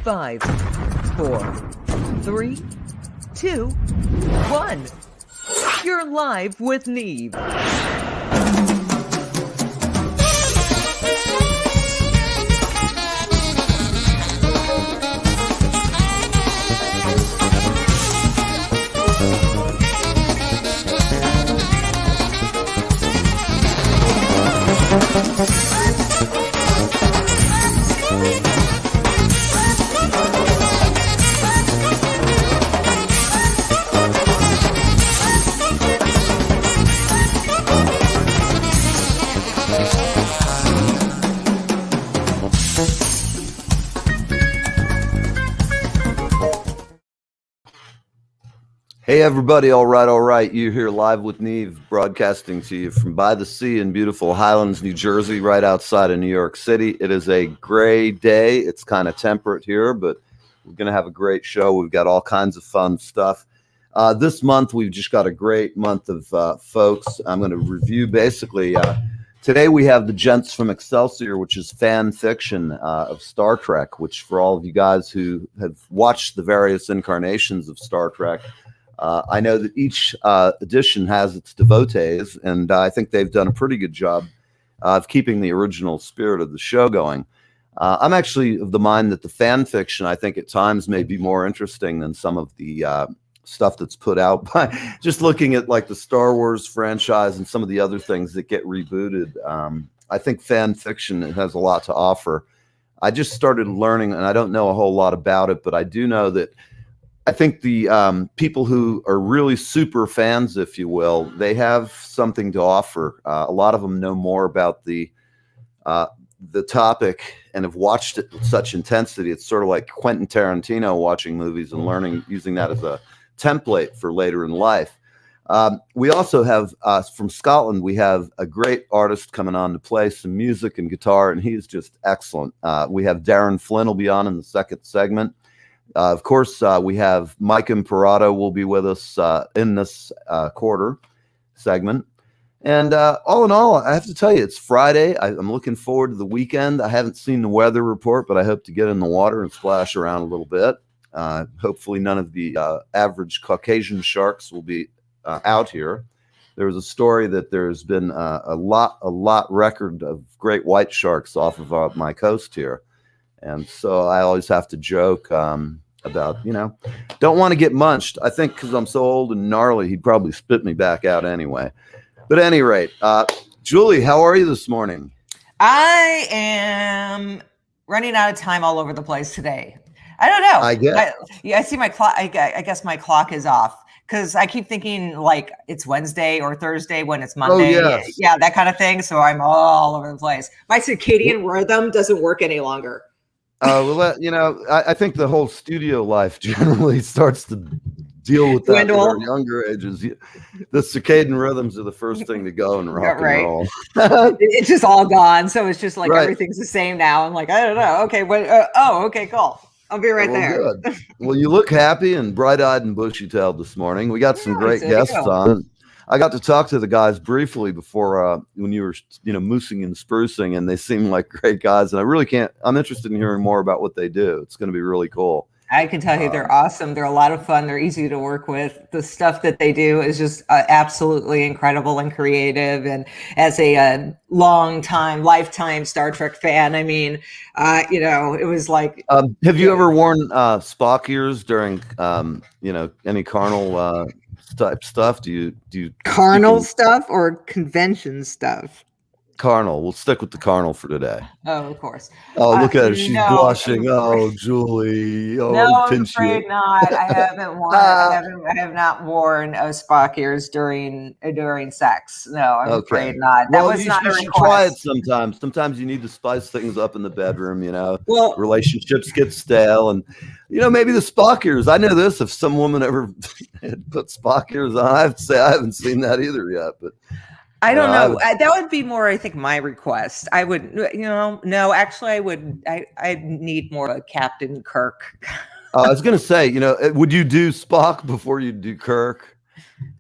5, 4, 3, 2, 1. You're live with Neve. Hey everybody, all right. You're here live with Neve, broadcasting to you from by the sea in beautiful Highlands, New Jersey, right outside of New York City. It is a gray day. It's kind of temperate here, but we're going to have a great show. We've got all kinds of fun stuff. This month, we've just got a great month of folks. I'm going to review basically. Today we have the gents from Excelsior, which is fan fiction of Star Trek, which for all of you guys who have watched the various incarnations of Star Trek, I know that each edition has its devotees, and I think they've done a pretty good job of keeping the original spirit of the show going. I'm actually of the mind that the fan fiction, I think at times may be more interesting than some of the stuff that's put out by just looking at like the Star Wars franchise and some of the other things that get rebooted. I think fan fiction has a lot to offer. I just started learning, and I don't know a whole lot about it, but I do know that I think the people who are really super fans, if you will, they have something to offer. A lot of them know more about the topic and have watched it with such intensity. It's sort of like Quentin Tarantino watching movies and learning, using that as a template for later in life. We also have, from Scotland, we have a great artist coming on to play some music and guitar, and he's just excellent. We have Darren Flynn will be on in the second segment. Of course, we have Mike Imperato will be with us in this quarter segment. And all in all, I have to tell you, it's Friday. I'm looking forward to the weekend. I haven't seen the weather report, but I hope to get in the water and splash around a little bit. Hopefully none of the average Caucasian sharks will be out here. There was a story that there's been a lot record of great white sharks off of my coast here. And so I always have to joke about, don't want to get munched. I think because I'm so old and gnarly, he'd probably spit me back out anyway. But at any rate, Julie, how are you this morning? I am running out of time all over the place today. I don't know. I guess. I see my clock. I guess my clock is off because I keep thinking like it's Wednesday or Thursday when it's Monday. Oh, yes. Yeah, that kind of thing. So I'm all over the place. My circadian rhythm doesn't work any longer. I think the whole studio life generally starts to deal with that at our younger ages. The circadian rhythms are the first thing to go in rock and roll. It's just all gone. So it's just like everything's the same now. I'm like, I don't know. Okay, okay, cool. I'll be right there. Good. Well, you look happy and bright-eyed and bushy-tailed this morning. We got some great guests on. I got to talk to the guys briefly before when you were, moosing and sprucing, and they seem like great guys. And I'm interested in hearing more about what they do. It's going to be really cool. I can tell you they're awesome. They're a lot of fun. They're easy to work with. The stuff that they do is just absolutely incredible and creative. And as a lifetime Star Trek fan, I mean, it was like. Have you ever worn Spock ears during, any carnal type stuff? Do you carnal stuff or convention stuff? Carnal. We'll stick with the carnal for today. Oh, of course. Oh, look at her. She's blushing. Oh, Julie. Oh, no, I'm afraid not. I haven't worn. I have not worn Spock ears during sex. No, I'm afraid not. That was not a request. You should try it sometimes. Sometimes you need to spice things up in the bedroom. Well, relationships get stale, and maybe the Spock ears. I know this. If some woman ever had put Spock ears on, I have to say I haven't seen that either yet, but. I don't know. That would be more, I think, my request. I would, no, actually, I would. I need more of a Captain Kirk. I was going to say, would you do Spock before you do Kirk?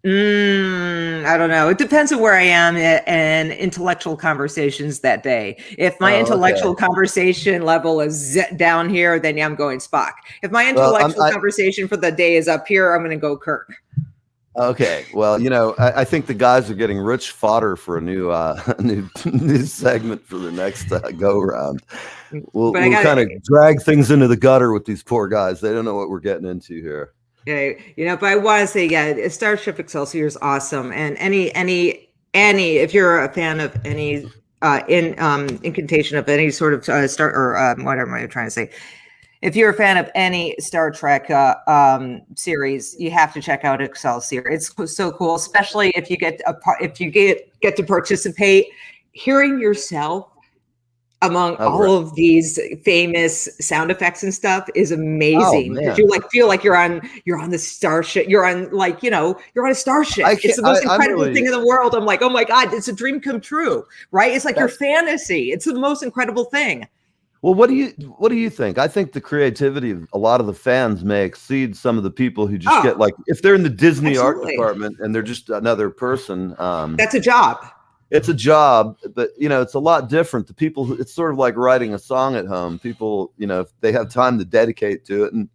I don't know. It depends on where I am and intellectual conversations that day. If my intellectual conversation level is down here, then yeah, I'm going Spock. If my intellectual conversation for the day is up here, I'm going to go Kirk. Okay, well, I think the guys are getting rich fodder for a new new segment for the next go round. We'll kind of drag things into the gutter with these poor guys. They don't know what we're getting into here. Yeah, but I want to say, yeah, Starship Excelsior is awesome, and any, if you're a fan of any incantation of any sort of star or whatever I'm trying to say, if you're a fan of any Star Trek series, you have to check out Excelsior. It's so cool, especially if you get to participate. Hearing yourself among all of these famous sound effects and stuff is amazing. Because you feel like you're on the starship. You're on you're on a starship. It's the most incredible thing in the world. I'm like, oh my God, it's a dream come true, right? It's like your fantasy. It's the most incredible thing. Well, what do you think? I think the creativity of a lot of the fans may exceed some of the people who just get if they're in the Disney art department and they're just another person. That's a job. It's a job, but it's a lot different. The people it's sort of like writing a song at home. People, if they have time to dedicate to it, and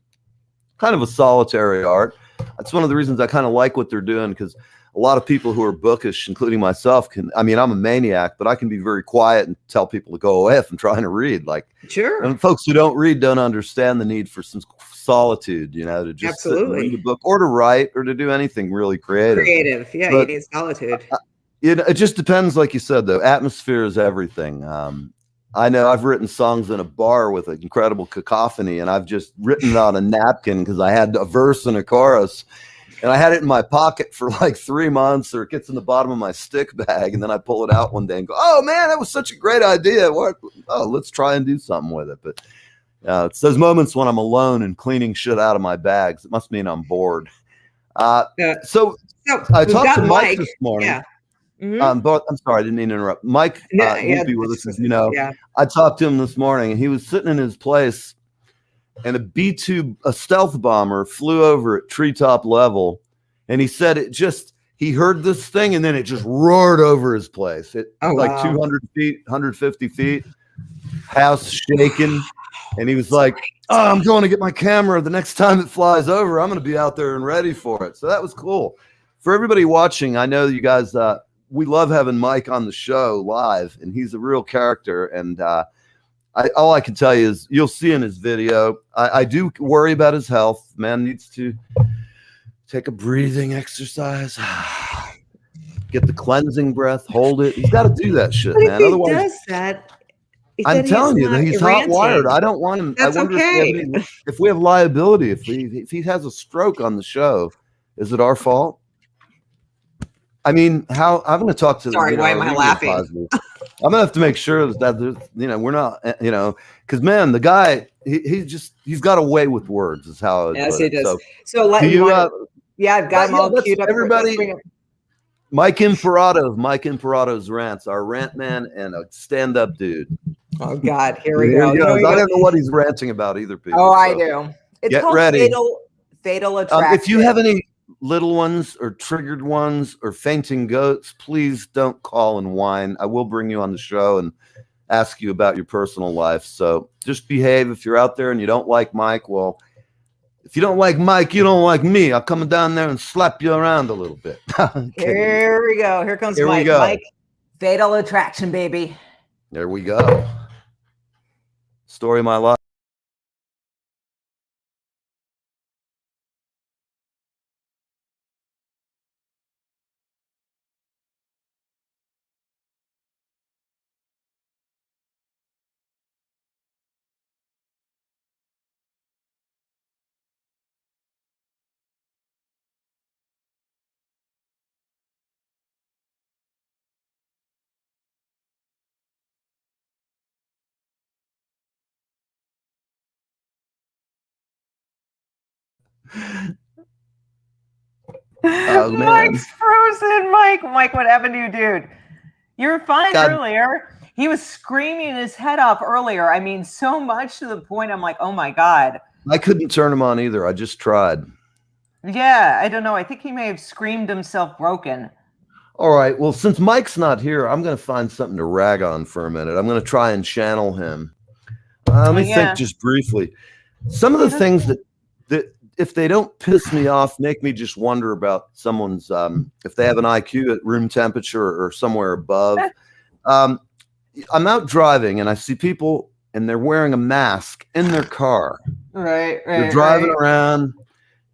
kind of a solitary art. That's one of the reasons I kind of like what they're doing, because a lot of people who are bookish, including myself, I'm a maniac, but I can be very quiet and tell people to go away if I'm trying to read. Sure. And folks who don't read don't understand the need for some solitude, to just sit and read a book, or to write, or to do anything really creative. Yeah, you need solitude. It just depends, like you said, though. Atmosphere is everything. I know I've written songs in a bar with an incredible cacophony, and I've just written it on a napkin because I had a verse and a chorus, and I had it in my pocket for 3 months, or it gets in the bottom of my stick bag, and then I pull it out one day and go, oh man, that was such a great idea. Let's try and do something with it. But it's those moments when I'm alone and cleaning shit out of my bags. It must mean I'm bored. So I talked to Mike this morning. Yeah. Mm-hmm. I'm sorry, I didn't mean to interrupt. Mike, you'd be with us, I talked to him this morning, and he was sitting in his place, and a B-2, a stealth bomber, flew over at treetop level, and he said he heard this thing, and then it just roared over his place. 200 feet, 150 feet, house shaking, and he was like, oh, I'm going to get my camera. The next time it flies over, I'm going to be out there and ready for it. So that was cool. For everybody watching, I know you guys... we love having Mike on the show live, and he's a real character. And all I can tell you is you'll see in his video, I do worry about his health. Man needs to take a breathing exercise, get the cleansing breath, hold it. He's got to do that shit, man. Otherwise, he does that, I'm telling you that he's hot wired. I don't want him. That's I wonder okay. if we have liability, if he has a stroke on the show, is it our fault? I'm going to talk to. Sorry, why am I laughing? I'm gonna have to make sure that there's, we're not, because man, the guy, he's got a way with words, is how. Yes, he does. So I've got him all queued up. Everybody, Mike Imperato's rants, our rant man and a stand-up dude. Oh God, here we go. I don't know what he's ranting about either. People. Oh, I do. It's get called ready. Fatal Attraction. If you have any little ones or triggered ones or fainting goats, please don't call and whine. I will bring you on the show and ask you about your personal life. So just behave. If you're out there and you don't like Mike, well, if you don't like Mike, you don't like me. I'm coming down there and slap you around a little bit. Here we go. Here comes Mike. Mike, Fatal Attraction, baby. There we go. Story of my life. Oh, Mike's frozen. Mike, what happened to you, dude? You were fine earlier. He was screaming his head off earlier. I mean, so much to the point I'm like, oh my God. I couldn't turn him on either. I just tried. Yeah, I don't know. I think he may have screamed himself broken. All right. Well, since Mike's not here, I'm going to find something to rag on for a minute. I'm going to try and channel him. Let me think just briefly. Some of the things that if they don't piss me off, make me just wonder about someone's if they have an IQ at room temperature or somewhere above. I'm out driving and I see people and they're wearing a mask in their car. Right. They're driving around,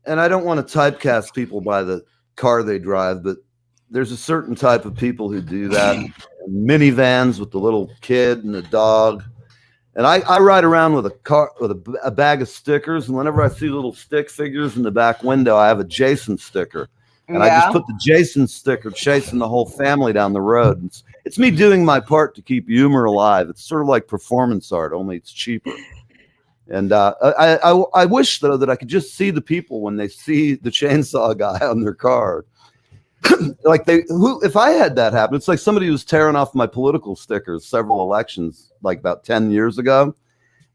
and I don't want to typecast people by the car they drive, but there's a certain type of people who do that. Minivans with the little kid and the dog. And I ride around with a car with a bag of stickers, and whenever I see little stick figures in the back window, I have a Jason sticker, and I just put the Jason sticker chasing the whole family down the road. It's me doing my part to keep humor alive. It's sort of like performance art, only it's cheaper. And I wish though that I could just see the people when they see the chainsaw guy on their car. Like if I had that happen, it's like somebody was tearing off my political stickers several elections, like about 10 years ago.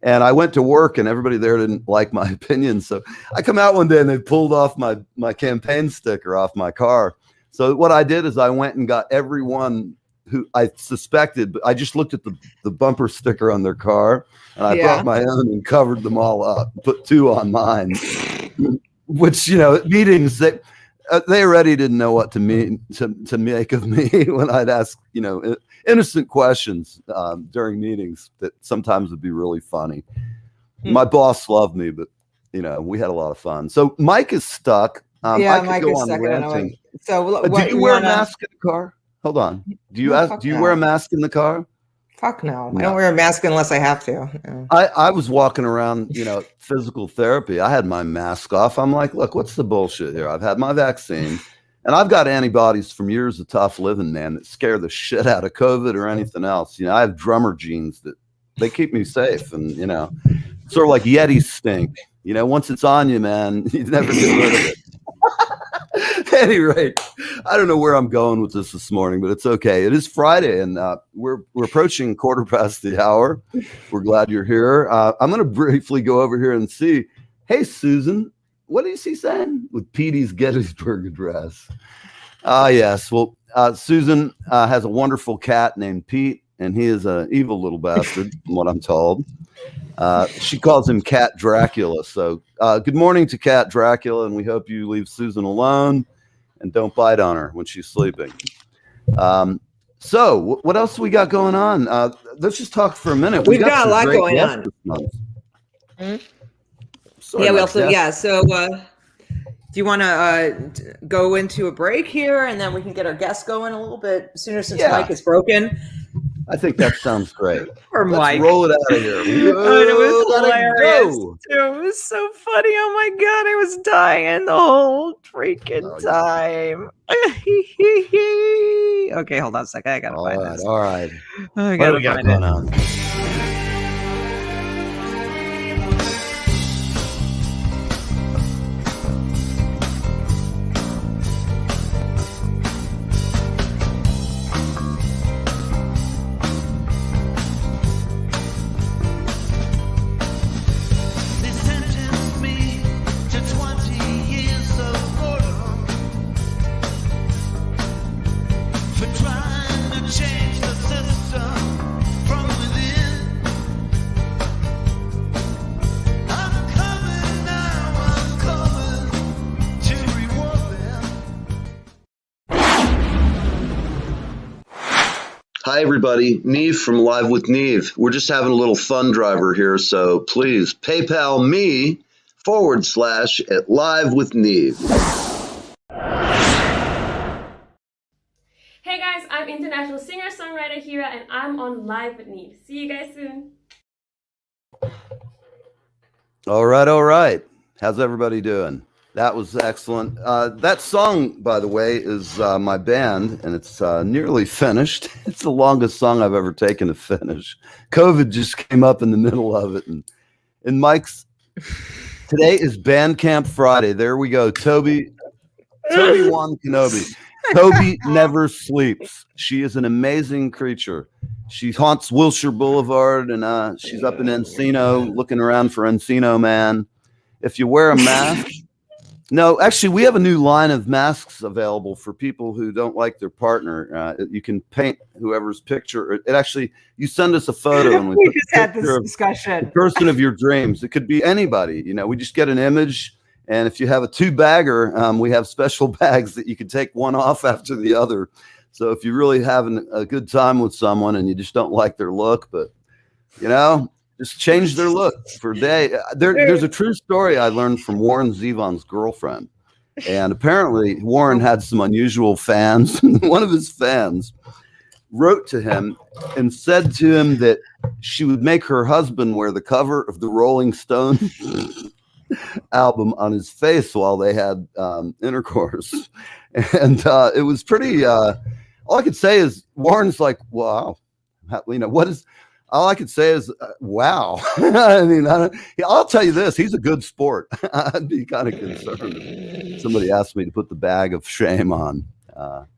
And I went to work and everybody there didn't like my opinion. So I come out one day and they pulled off my campaign sticker off my car. So what I did is I went and got everyone who I suspected, but I just looked at the bumper sticker on their car and I brought my own and covered them all up, put 2 on mine, which, at meetings they already didn't know what to make of me when I'd ask, innocent questions during meetings that sometimes would be really funny. My boss loved me, but we had a lot of fun. So Mike is stuck. Mike is stuck. Ranting. So do you wear a mask in the car? Hold on. Do you wear a mask in the car? Fuck no. I don't wear a mask unless I have to. No. I was walking around, physical therapy. I had my mask off. I'm like, look, what's the bullshit here? I've had my vaccine and I've got antibodies from years of tough living, man, that scare the shit out of COVID or anything else. I have drummer genes that they keep me safe, and, sort of like Yeti stink. Once it's on you, man, you never get rid of it. At any rate, I don't know where I'm going with this morning, but it's okay. It is Friday, and we're approaching 1/4 the hour. We're glad you're here. I'm going to briefly go over here and see. Hey, Susan, what is he saying with Petey's Gettysburg Address? Yes. Well, Susan has a wonderful cat named Pete, and he is an evil little bastard, from what I'm told. She calls him Cat Dracula. So good morning to Cat Dracula, and we hope you leave Susan alone and don't bite on her when she's sleeping. So what else we got going on? Let's just talk for a minute. We've got a lot going on. We also, so do you want to go into a break here, and then we can get our guests going a little bit sooner since Mike is broken? I think that sounds great. Let's Mike. Roll it out of here. It was hilarious. It was so funny. Oh my God, I was dying the whole freaking time. Okay, hold on a second. I gotta find this. All right. I gotta what do we got going on? Hi, everybody. Neve from Live with Neve. We're just having a little fun driver here, so please PayPal me / at Live with Neve. Hey guys, I'm international singer-songwriter Hira, and I'm on Live with Neve. See you guys soon. All right. How's everybody doing? That was excellent. That song, by the way, is my band, and it's nearly finished. It's the longest song I've ever taken to finish. COVID just came up in the middle of it. And Mike's, today is Bandcamp Friday. There we go. Toby Wan Kenobi. Toby never sleeps. She is an amazing creature. She haunts Wilshire Boulevard, and she's up in Encino, looking around for Encino Man. If you wear a mask, No, actually, we have a new line of masks available for people who don't like their partner. You can paint whoever's picture. It actually, you send us a photo and We put just the had picture this of discussion. the person of your dreams. It could be anybody. We just get an image, and if you have a two-bagger, we have special bags that you can take one off after the other. So if you're really having a good time with someone and you just don't like their look, but just change their look for a day. There's a true story I learned from Warren Zevon's girlfriend. And apparently Warren had some unusual fans. One of his fans wrote to him and said to him that she would make her husband wear the cover of the Rolling Stone album on his face while they had intercourse. And it was pretty, all I could say is Warren's like, wow, what is, all I could say is, wow. I mean, I'll tell you this, he's a good sport. I'd be kind of concerned if somebody asked me to put the bag of shame on, but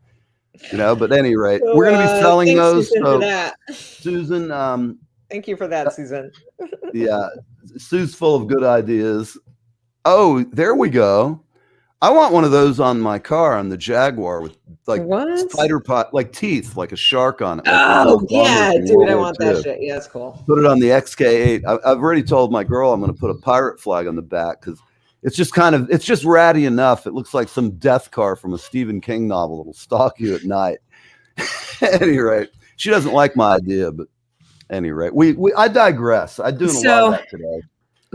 at any rate, we're going to be selling those. Susan, so, for that. Susan, Thank you for that, Susan. yeah, Sue's full of good ideas. Oh, there we go. I want one of those on my car, on the Jaguar, with like spider pot, like teeth, like a shark on it. Oh yeah, dude, I want that shit. Yeah, it's cool. Put it on the XK8. I've already told my girl I'm going to put a pirate flag on the back because it's just ratty enough. It looks like some death car from a Stephen King novel that'll stalk you at night. At any rate, she doesn't like my idea, but at any rate, I digress. I'm doing a lot of that today.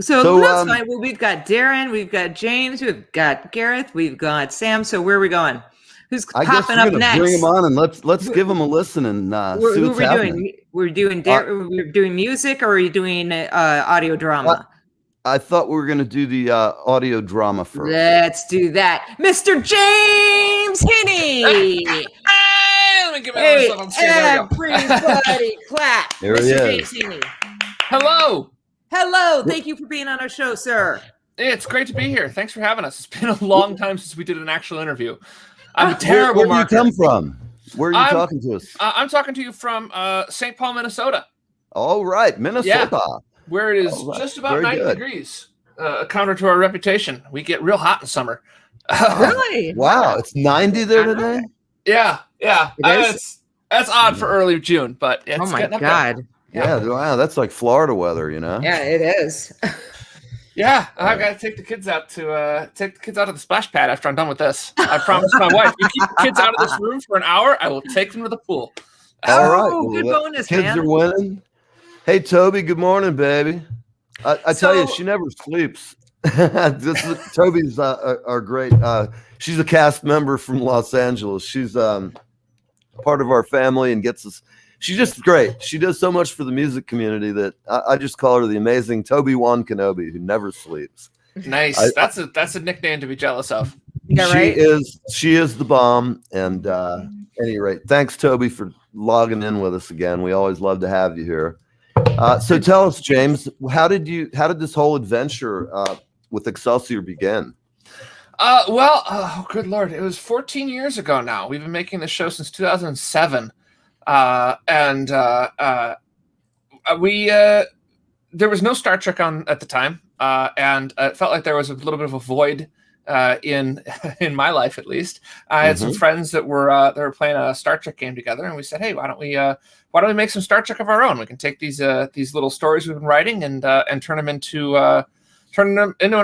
So that's fine. Well, we've got Darren, we've got James, we've got Gareth, we've got Sam. So where are we going? Who's popping up next? Bring them on and let's give them a listen and see what's happening. We're doing music, or are you doing audio drama? I thought we were going to do the audio drama first. Let's do that, Mr. James Hinney. Let me give myself on screen. Everybody clap. There Mr. he is. James Hinney. Hello. Thank you for being on our show, sir. It's great to be here. Thanks for having us. It's been a long time since we did an actual interview. I'm a terrible Where do you come from? Where are you talking to us? I'm talking to you from St. Paul, Minnesota. All right, Minnesota. Yeah, where it is just about 90 degrees. Counter to our reputation. We get real hot in summer. Really? Wow, it's 90 there today? Yeah. That's odd for early June, but it's oh my God. Yeah, wow, that's like Florida weather, Yeah, it is. Yeah, I've got to take the kids out to the splash pad after I'm done with this. I promised my wife, you keep the kids out of this room for an hour, I will take them to the pool. All right, well, good bonus, kids man. are winning. Hey, Toby, good morning, baby. I tell you, she never sleeps. Toby's our great. She's a cast member from Los Angeles. She's part of our family and gets us. She's just great. She does so much for the music community that I just call her the amazing Toby Wan Kenobi, who never sleeps. Nice. That's a nickname to be jealous of. Yeah, right? She is the bomb. And at any rate, thanks, Toby, for logging in with us again. We always love to have you here. So tell us, James, how did this whole adventure with Excelsior begin? Good Lord, it was 14 years ago now. We've been making this show since 2007. There was no Star Trek on at the time, and it felt like there was a little bit of a void in my life, at least. I had some friends that were playing a Star Trek game together, and we said, "Hey, why don't we make some Star Trek of our own? We can take these little stories we've been writing and turn them into an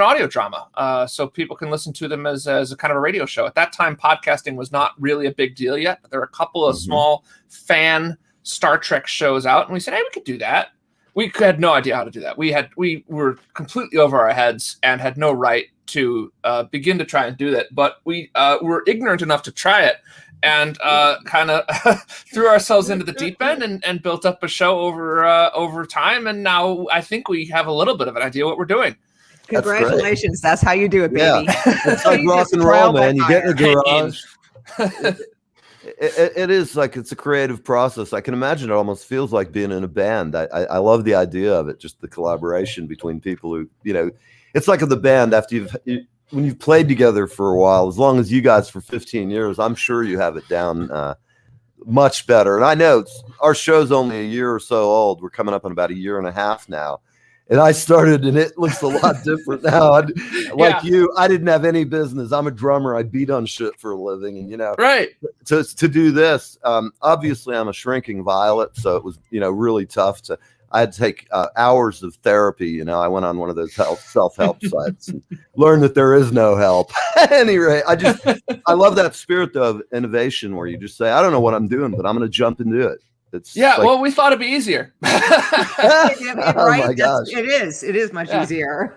audio drama, so people can listen to them as a kind of a radio show." At that time, podcasting was not really a big deal yet, but there were a couple of small fan Star Trek shows out, and we said, "Hey, we could do that." We had no idea how to do that. We were completely over our heads and had no right to begin to try and do that. But we were ignorant enough to try it, and kind of threw ourselves into the deep end and built up a show over time. And now I think we have a little bit of an idea what we're doing. Congratulations. That's how you do it, baby. Yeah. It's like rock and roll, man. You get in the garage. It is like, it's a creative process. I can imagine it almost feels like being in a band. I love the idea of it, just the collaboration between people who, it's like the band after when you've played together for a while, as long as you guys for 15 years, I'm sure you have it down much better. And I know our show's only a year or so old. We're coming up on about a year and a half now. And I started, and it looks a lot different now. Like you, I didn't have any business. I'm a drummer. I beat on shit for a living, and right. To do this, obviously, I'm a shrinking violet, so it was really tough to. I had to take hours of therapy. I went on one of those self-help sites and learned that there is no help. At any rate, I love that spirit though, of innovation where you just say, I don't know what I'm doing, but I'm going to jump and do it. Well, we thought it'd be easier. Right? Oh my gosh. It is much easier.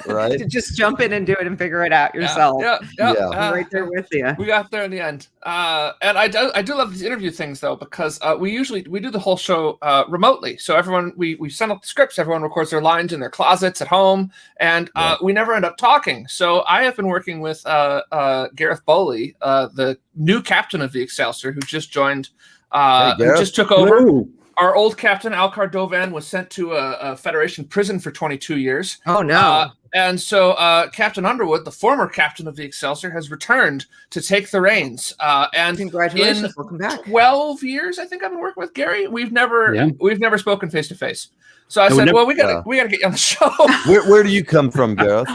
Right? To just jump in and do it and figure it out yourself. Yeah. Right there with you. We got there in the end. And I do love these interview things though, because we do the whole show remotely. So everyone, we send out the scripts, everyone records their lines in their closets at home, and we never end up talking. So I have been working with Gareth Bowley, the new captain of the Excelsior, who just joined. Who just took over. Hello. Our old captain, Alcar Dovan, was sent to a Federation prison for 22 years. Oh, no. And so Captain Underwood, the former captain of the Excelsior, has returned to take the reins. And congratulations. Welcome back. 12 years, I think I've been working with Gary. We've never spoken face to face. So I said, we gotta get you on the show. Where do you come from, Gareth?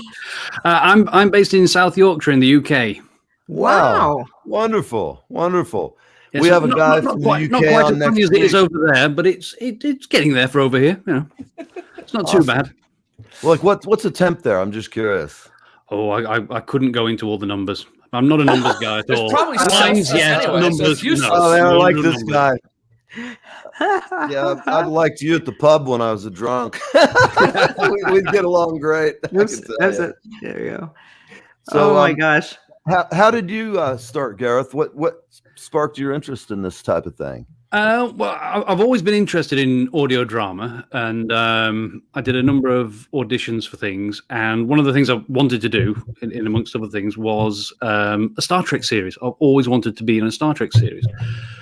I'm based in South Yorkshire in the UK. Wow. Wonderful. Yes, We have a guy from the UK not quite on as next funny as week. it is over there, but it's getting there for over here. It's not too bad. Like what's a temp there? I'm just curious. Oh, I couldn't go into all the numbers. I'm not a numbers guy at all. Probably lines, numbers. Oh, man, I like this guy. Yeah, I'd liked you at the pub when I was a drunk. We'd get along great. That's it. There you go. So, oh my gosh. How did you start, Gareth? What sparked your interest in this type of thing? Well, I've always been interested in audio drama, and I did a number of auditions for things. And one of the things I wanted to do, in amongst other things, was a Star Trek series. I've always wanted to be in a Star Trek series.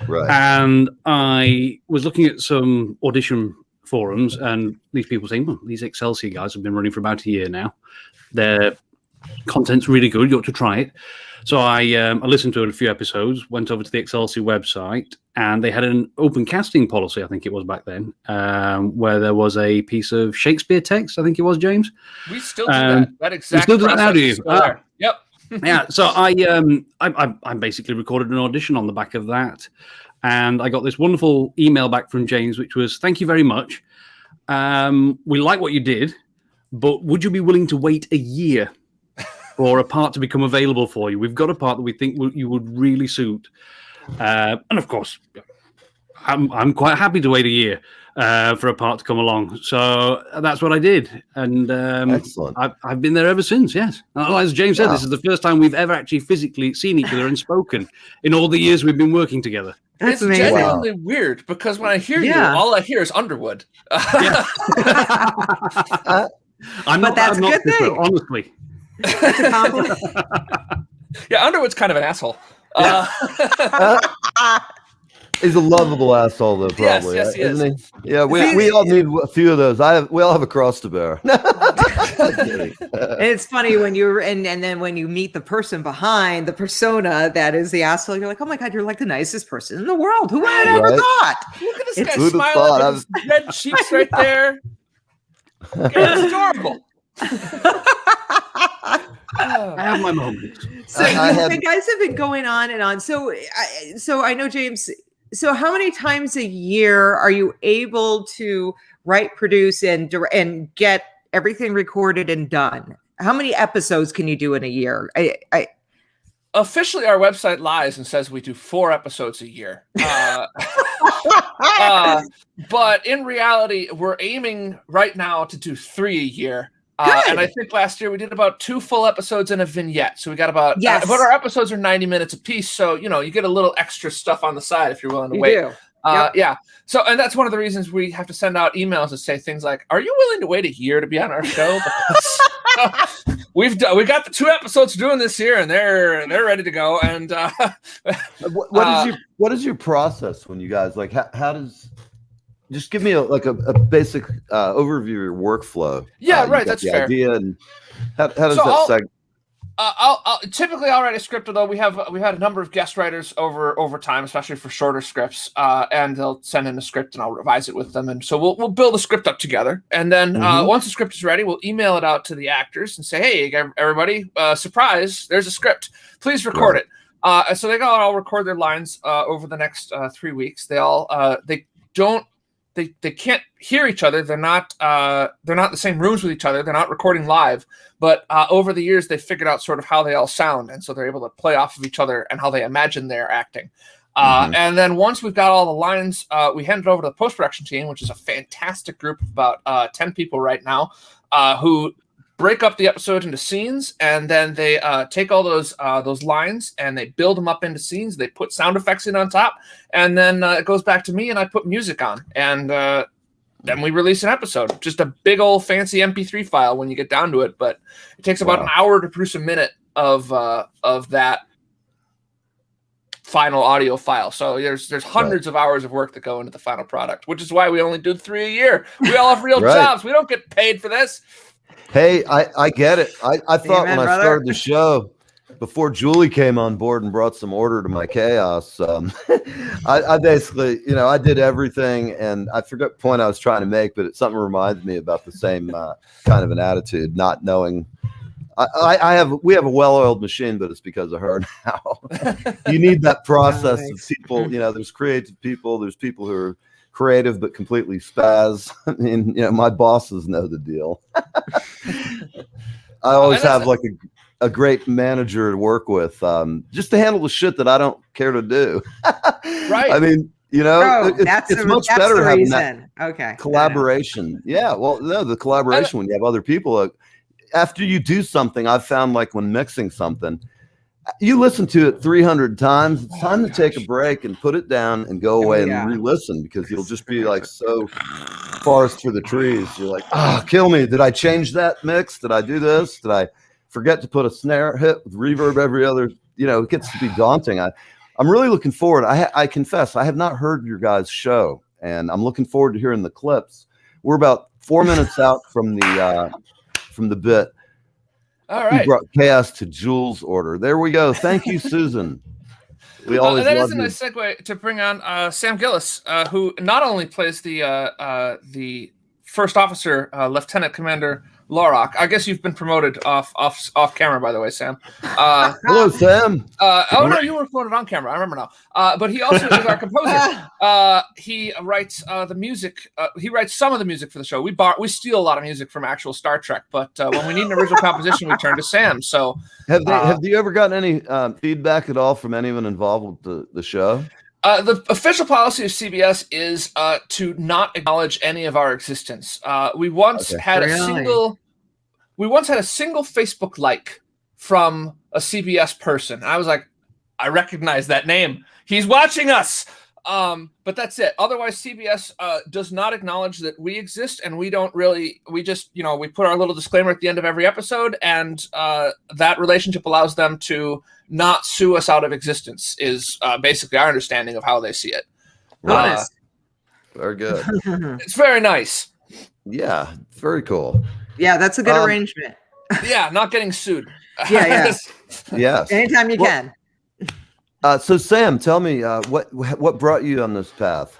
Right. And I was looking at some audition forums, and these people saying, well, these Excelsior guys have been running for about a year now. Their content's really good. You ought to try it. So I listened to a few episodes, went over to the Excelsior website, and they had an open casting policy, I think it was back then, where there was a piece of Shakespeare text, I think it was, James. We still do that. That exact still do that now, do you? Yep. Yeah, so I basically recorded an audition on the back of that, and I got this wonderful email back from James, which was, thank you very much. We like what you did, but would you be willing to wait a year for a part to become available for you? We've got a part that we think you would really suit. And of course, I'm quite happy to wait a year for a part to come along. So that's what I did. And excellent. I've been there ever since, yes. As James said, this is the first time we've ever actually physically seen each other and spoken in all the years we've been working together. That's it's amazing. genuinely weird, because when I hear you, all I hear is Underwood. But that's a good thing. Honestly. That's a compliment. Yeah, Underwood's kind of an asshole. He's a lovable asshole, though, probably. Yes, he is. Isn't he? Yeah, we all need a few of those. We all have a cross to bear. It's funny when and then when you meet the person behind the persona that is the asshole, you're like, oh my God, you're like the nicest person in the world. Who would have ever thought? Look at this guy Who'd have smiling thought? with his red cheeks right there. It's adorable. I have my moments. So you guys have been going on and on. So I know, James. So how many times a year are you able to write, produce, and get everything recorded and done? How many episodes can you do in a year? Officially, our website lies and says we do 4 episodes a year. But in reality, we're aiming right now to do 3 a year. And I think last year we did about 2 full episodes and a vignette. So we got about, but our episodes are 90 minutes a piece. So, you get a little extra stuff on the side if you're willing to wait. Do. Yeah. So, and that's one of the reasons we have to send out emails that say things like, are you willing to wait a year to be on our show? Because we got the 2 episodes doing this year, and they're ready to go. And what is your process when you guys how does, just give me a basic overview of your workflow. Yeah, right. That's the fair. Idea, and how does that Typically I'll write a script, although we've had a number of guest writers over time, especially for shorter scripts, and they'll send in a script and I'll revise it with them, and so we'll build a script up together, and then once the script is ready, we'll email it out to the actors and say, hey, everybody, surprise, there's a script, please record it. So they all record their lines over the next 3 weeks. They all they can't hear each other. They're not in the same rooms with each other. They're not recording live. But over the years, they figured out sort of how they all sound, and so they're able to play off of each other and how they imagine they're acting. And then once we've got all the lines, we hand it over to the post-production team, which is a fantastic group of about 10 people right now, who break up the episode into scenes, and then they take all those lines and they build them up into scenes. They put sound effects in on top, and then it goes back to me, and I put music on, and then we release an episode. Just a big old fancy MP3 file when you get down to it, but it takes about an hour to produce a minute of that final audio file. So there's hundreds of hours of work that go into the final product, which is why we only do 3 a year. We all have real jobs. We don't get paid for this. Hey, I get it. I thought when I started the show, before Julie came on board and brought some order to my chaos, I basically, I did everything, and I forgot the point I was trying to make, but something reminds me about the same kind of an attitude, not knowing. We have a well-oiled machine, but it's because of her now. You need that process of people. There's creative people. There's people who are creative but completely spaz. I mean, my bosses know the deal. I always have like a great manager to work with, just to handle the shit that I don't care to do. Right. I mean, it's much better having that collaboration. Yeah. Well, no, the collaboration when you have other people. After you do something, I've found, like when mixing something, you listen to it 300 times. It's time to take a break and put it down and go away and re-listen, because you'll just be like so forest for the trees. You're like, kill me. Did I change that mix? Did I do this? Did I forget to put a snare hit with reverb every other? It gets to be daunting. I'm really looking forward. I confess, I have not heard your guys' show, and I'm looking forward to hearing the clips. We're about 4 minutes out from the bit. All right. We brought chaos to Jules' order. There we go. Thank you, Susan. We always that love is a you. nice segue to bring on Sam Gillis, who not only plays the first officer, Lieutenant Commander Lorok. I guess you've been promoted off camera, by the way, Sam. Hello, Sam. No, you were promoted on camera. I remember now. But he also is our composer. He writes the music. He writes some of the music for the show. We steal a lot of music from actual Star Trek, but when we need an original composition, we turn to Sam. So have you ever gotten any feedback at all from anyone involved with the show? The official policy of CBS is to not acknowledge any of our existence. We once had a single Facebook like from a CBS person. I was like, I recognize that name. He's watching us. But that's it. Otherwise, CBS does not acknowledge that we exist, and we don't really. We just, we put our little disclaimer at the end of every episode, and that relationship allows them to not sue us out of existence. Is basically our understanding of how they see it. Very good. It's very nice. Yeah, very cool. Yeah, that's a good arrangement. Yeah, not getting sued. Yeah. Yes. Anytime you can. So Sam, tell me what brought you on this path?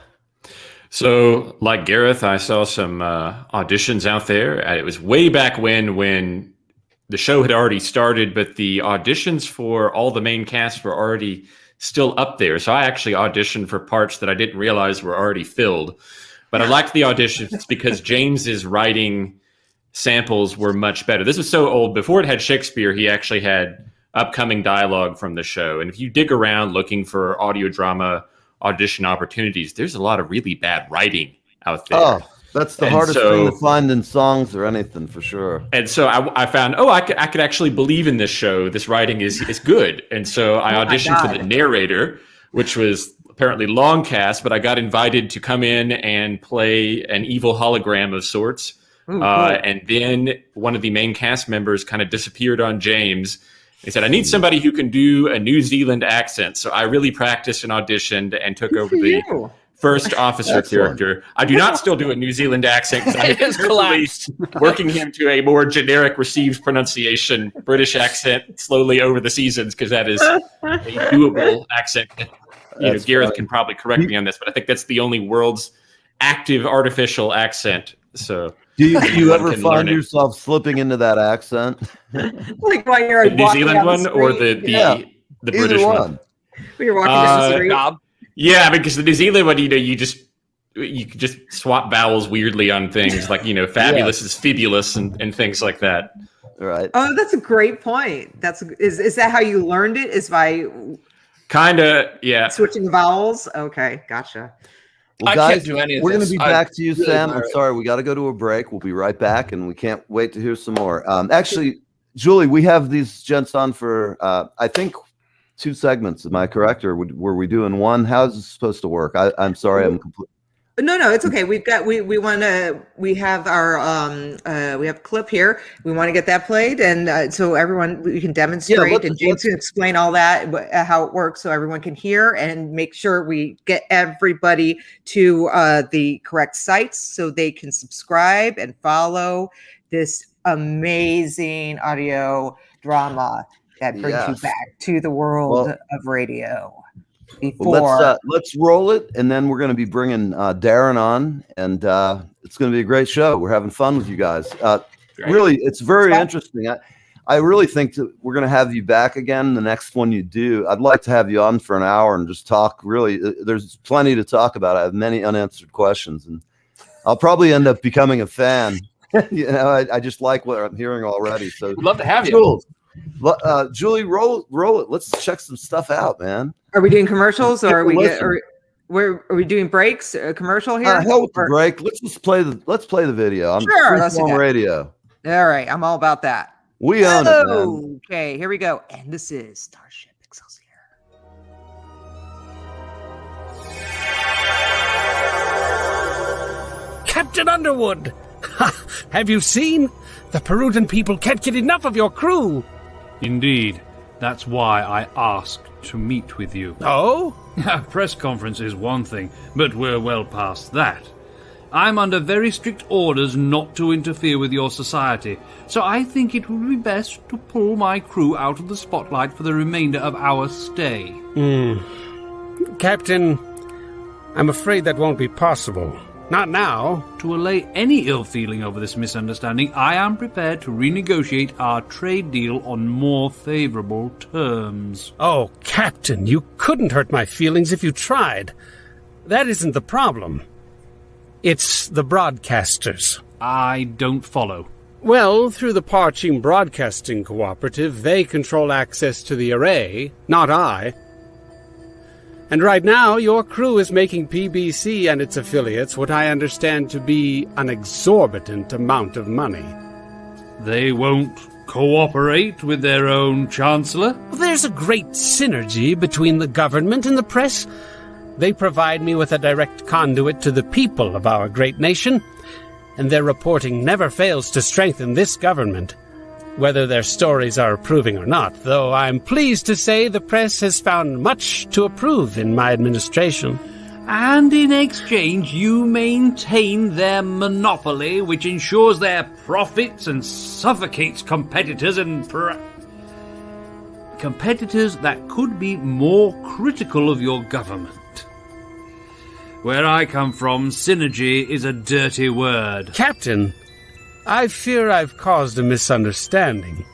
So, like Gareth, I saw some auditions out there. It was way back when the show had already started, but the auditions for all the main cast were already still up there. So I actually auditioned for parts that I didn't realize were already filled. But I liked the auditions because James's writing samples were much better. This was so old. Before it had Shakespeare, he actually had upcoming dialogue from the show. And if you dig around looking for audio drama audition opportunities, there's a lot of really bad writing out there. Oh, that's the hardest thing to find in songs or anything, for sure. And so I found, I could actually believe in this show. This writing is good. And so I auditioned for the narrator, which was apparently long cast, but I got invited to come in and play an evil hologram of sorts. And then one of the main cast members kind of disappeared on James. He said, I need somebody who can do a New Zealand accent. So I really practiced and auditioned and took over the first officer Excellent. character. I do not still do a New Zealand accent because I It is collapsed. working him to a more generic received pronunciation British accent slowly over the seasons because that is a doable accent. That's Gareth funny. can probably correct me on this, but I think that's the only world's active artificial accent. So Do you ever can learn find it. yourself slipping into that accent? Like while you're The New walking Zealand down one or street, the Yeah. British Either one? when you're walking down the street. Job. Yeah, because the New Zealand one, you can just swap vowels weirdly on things like fabulous is fibulous and things like that. Right. Oh, that's a great point. Is that how you learned it? Is by Kind of, yeah. switching the vowels? Okay, gotcha. Well, I guys, can't do any of we're going this. to be I back to you, really Sam. I'm admire it. sorry, we got to go to a break. We'll be right back, and we can't wait to hear some more. Actually, Julie, we have these gents on for I think 2 segments. Am I correct, or were we doing one? How's this supposed to work? I'm sorry, I'm complete. No, it's okay. We have our we have a clip here. We want to get that played, and so everyone we can demonstrate, and James can explain all that how it works, so everyone can hear, and make sure we get everybody to the correct sites so they can subscribe and follow this amazing audio drama that brings you Yes. back to the world Well- of radio. Well, let's roll it, and then we're going to be bringing Darren on, and it's going to be a great show. We're having fun with you guys. Really, it's very interesting. I really think that we're going to have you back again the next one you do. I'd like to have you on for an hour and just talk. Really, there's plenty to talk about. I have many unanswered questions, and I'll probably end up becoming a fan. I just like what I'm hearing already. So We'd love to have you. Julie, roll it. Let's check some stuff out, man. Are we doing commercials, or are we Listen. are we doing breaks? A commercial here? Hell with the Or- break. Let's play the video. I'm Sure, let's do Freeform that. radio. All right, I'm all about that. We own it, man. Okay, here we go. And this is Starship Excelsior. Captain Underwood! Ha! Have you seen? The Perutan people can't get enough of your crew! Indeed. That's why I asked to meet with you. Oh? A press conference is one thing, but we're well past that. I'm under very strict orders not to interfere with your society, so I think it would be best to pull my crew out of the spotlight for the remainder of our stay. Captain, I'm afraid that won't be possible. Not now. To allay any ill feeling over this misunderstanding, I am prepared to renegotiate our trade deal on more favorable terms. Oh, Captain, you couldn't hurt my feelings if you tried. That isn't the problem. It's the broadcasters. I don't follow. Well, through the Parching Broadcasting Cooperative, they control access to the array, not I. And right now, your crew is making PBC and its affiliates what I understand to be an exorbitant amount of money. They won't cooperate with their own chancellor? There's a great synergy between the government and the press. They provide me with a direct conduit to the people of our great nation, and their reporting never fails to strengthen this government, whether their stories are approving or not, though I'm pleased to say the press has found much to approve in my administration. And in exchange, you maintain their monopoly, which ensures their profits and suffocates competitors competitors that could be more critical of your government. Where I come from, synergy is a dirty word. Captain, I fear I've caused a misunderstanding.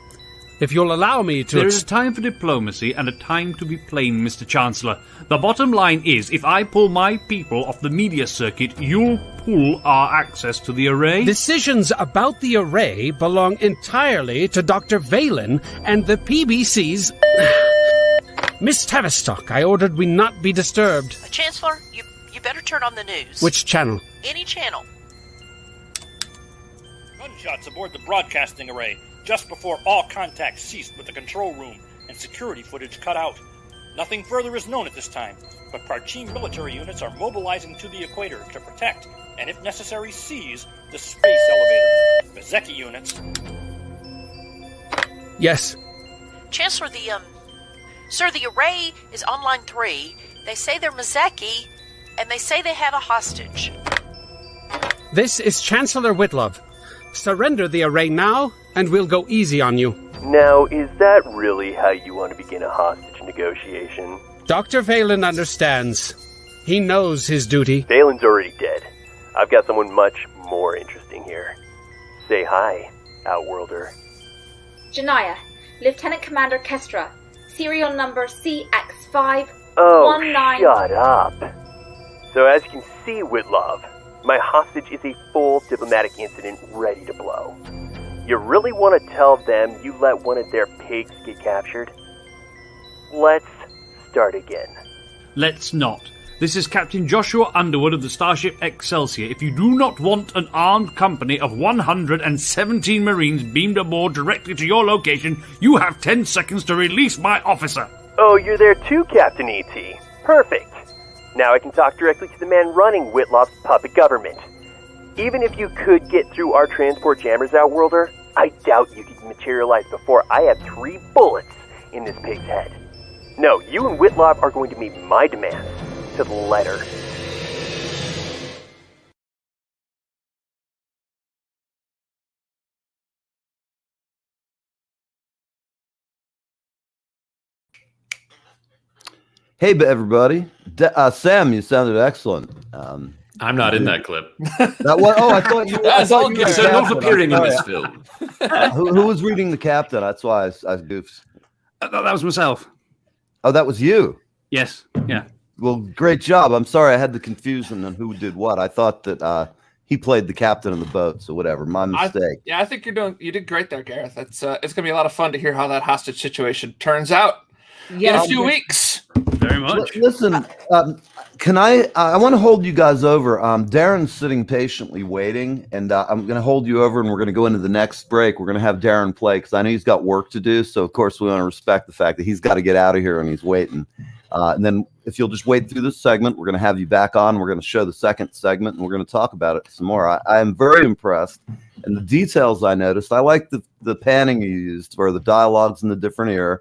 If you'll allow me to... There is a time for diplomacy and a time to be plain, Mr. Chancellor. The bottom line is, if I pull my people off the media circuit, you'll pull our access to the array? Decisions about the array belong entirely to Dr. Valen and the PBC's... Miss Tavistock, I ordered we not be disturbed. Chancellor, you better turn on the news. Which channel? Any channel. Gunshots aboard the broadcasting array just before all contact ceased with the control room and security footage cut out. Nothing further is known at this time, but Parchim military units are mobilizing to the equator to protect, and if necessary, seize the space elevator. Mazeki units... Yes. Chancellor, Sir, the array is on line 3. They say they're Mazeki, and they say they have a hostage. This is Chancellor Whitlove. Surrender the array now, and we'll go easy on you. Now, is that really how you want to begin a hostage negotiation? Dr. Valen understands. He knows his duty. Valen's already dead. I've got someone much more interesting here. Say hi, Outworlder. Janaya, Lieutenant Commander Kestra, serial number CX519. Oh, shut up. So as you can see, Whitlove, my hostage is a full diplomatic incident ready to blow. You really want to tell them you let one of their pigs get captured? Let's start again. Let's not. This is Captain Joshua Underwood of the Starship Excelsior. If you do not want an armed company of 117 Marines beamed aboard directly to your location, you have 10 seconds to release my officer. Oh, you're there too, Captain E.T. Perfect. Now I can talk directly to the man running Whitlove's puppet government. Even if you could get through our transport jammers, Outworlder, I doubt you could materialize before I have 3 bullets in this pig's head. No, you and Whitlove are going to meet my demands to the letter. Hey, everybody. Sam, you sounded excellent. I'm not in that clip. I thought you were. So not appearing in this film. Who was reading the captain? That's why I goofed. That was myself. Oh, that was you? Yes. Yeah. Well, great job. I'm sorry I had the confusion on who did what. I thought that he played the captain of the boat, so whatever. My mistake. I think you did great there, Gareth. It's going to be a lot of fun to hear how that hostage situation turns out in a few weeks. Very much. Listen, can I want to hold you guys over. Darren's sitting patiently waiting, and I'm going to hold you over, and we're going to go into the next break. We're going to have Darren play because I know he's got work to do. So, of course, we want to respect the fact that he's got to get out of here and he's waiting. And then if you'll just wait through this segment, we're going to have you back on. We're going to show the second segment, and we're going to talk about it some more. I am very impressed. And the details I noticed, I like the panning you used for the dialogues in the different era.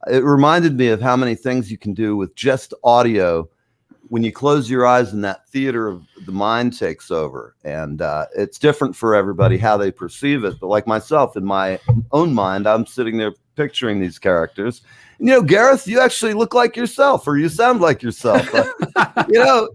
It reminded me of how many things you can do with just audio when you close your eyes and that theater of the mind takes over. And it's different for everybody how they perceive it. But like myself, in my own mind, I'm sitting there picturing these characters. And, Gareth, you actually look like yourself, or you sound like yourself. A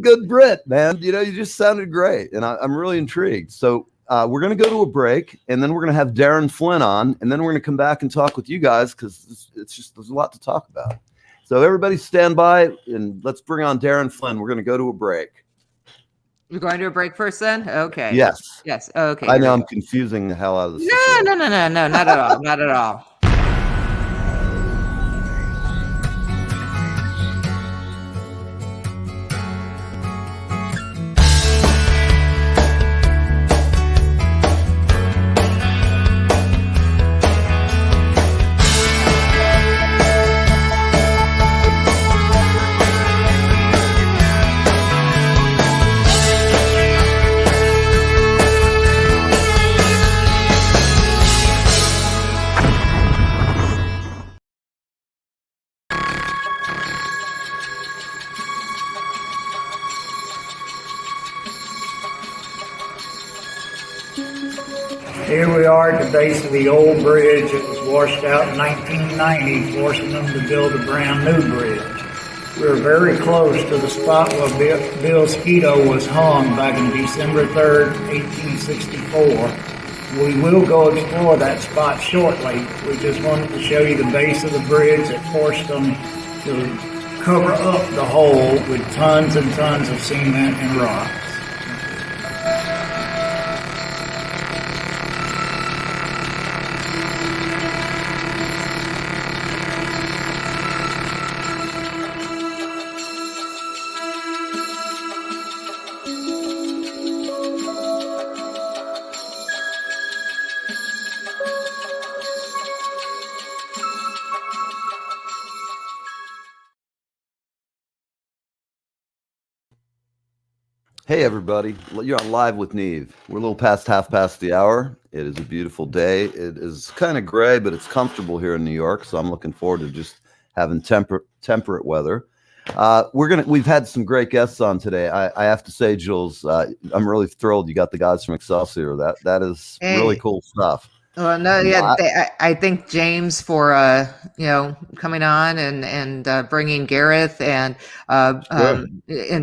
good Brit, man. You just sounded great. And I'm really intrigued. So we're going to go to a break, and then we're going to have Darren Flynn on, and then we're going to come back and talk with you guys because there's a lot to talk about. So everybody stand by, and let's bring on Darren Flynn. We're going to go to a break. You're going to a break first then? Okay. Yes. Okay. I know I'm confusing the hell out of this. No, not at all. Not at all. Here we are at the base of the old bridge that was washed out in 1990, forcing them to build a brand new bridge. We're very close to the spot where Bill Skeeto was hung back in December 3rd, 1864. We will go explore that spot shortly. We just wanted to show you the base of the bridge that forced them to cover up the hole with tons and tons of cement and rock. Hey, everybody. You're on Live with Neve. We're a little past half past the hour. It is a beautiful day. It is kind of gray, but it's comfortable here in New York, so I'm looking forward to just having temperate weather. We've had some great guests on today. I have to say, Jules, I'm really thrilled you got the guys from Excelsior. That is really cool stuff. Well, no, yeah, I thank James for coming on and bringing Gareth and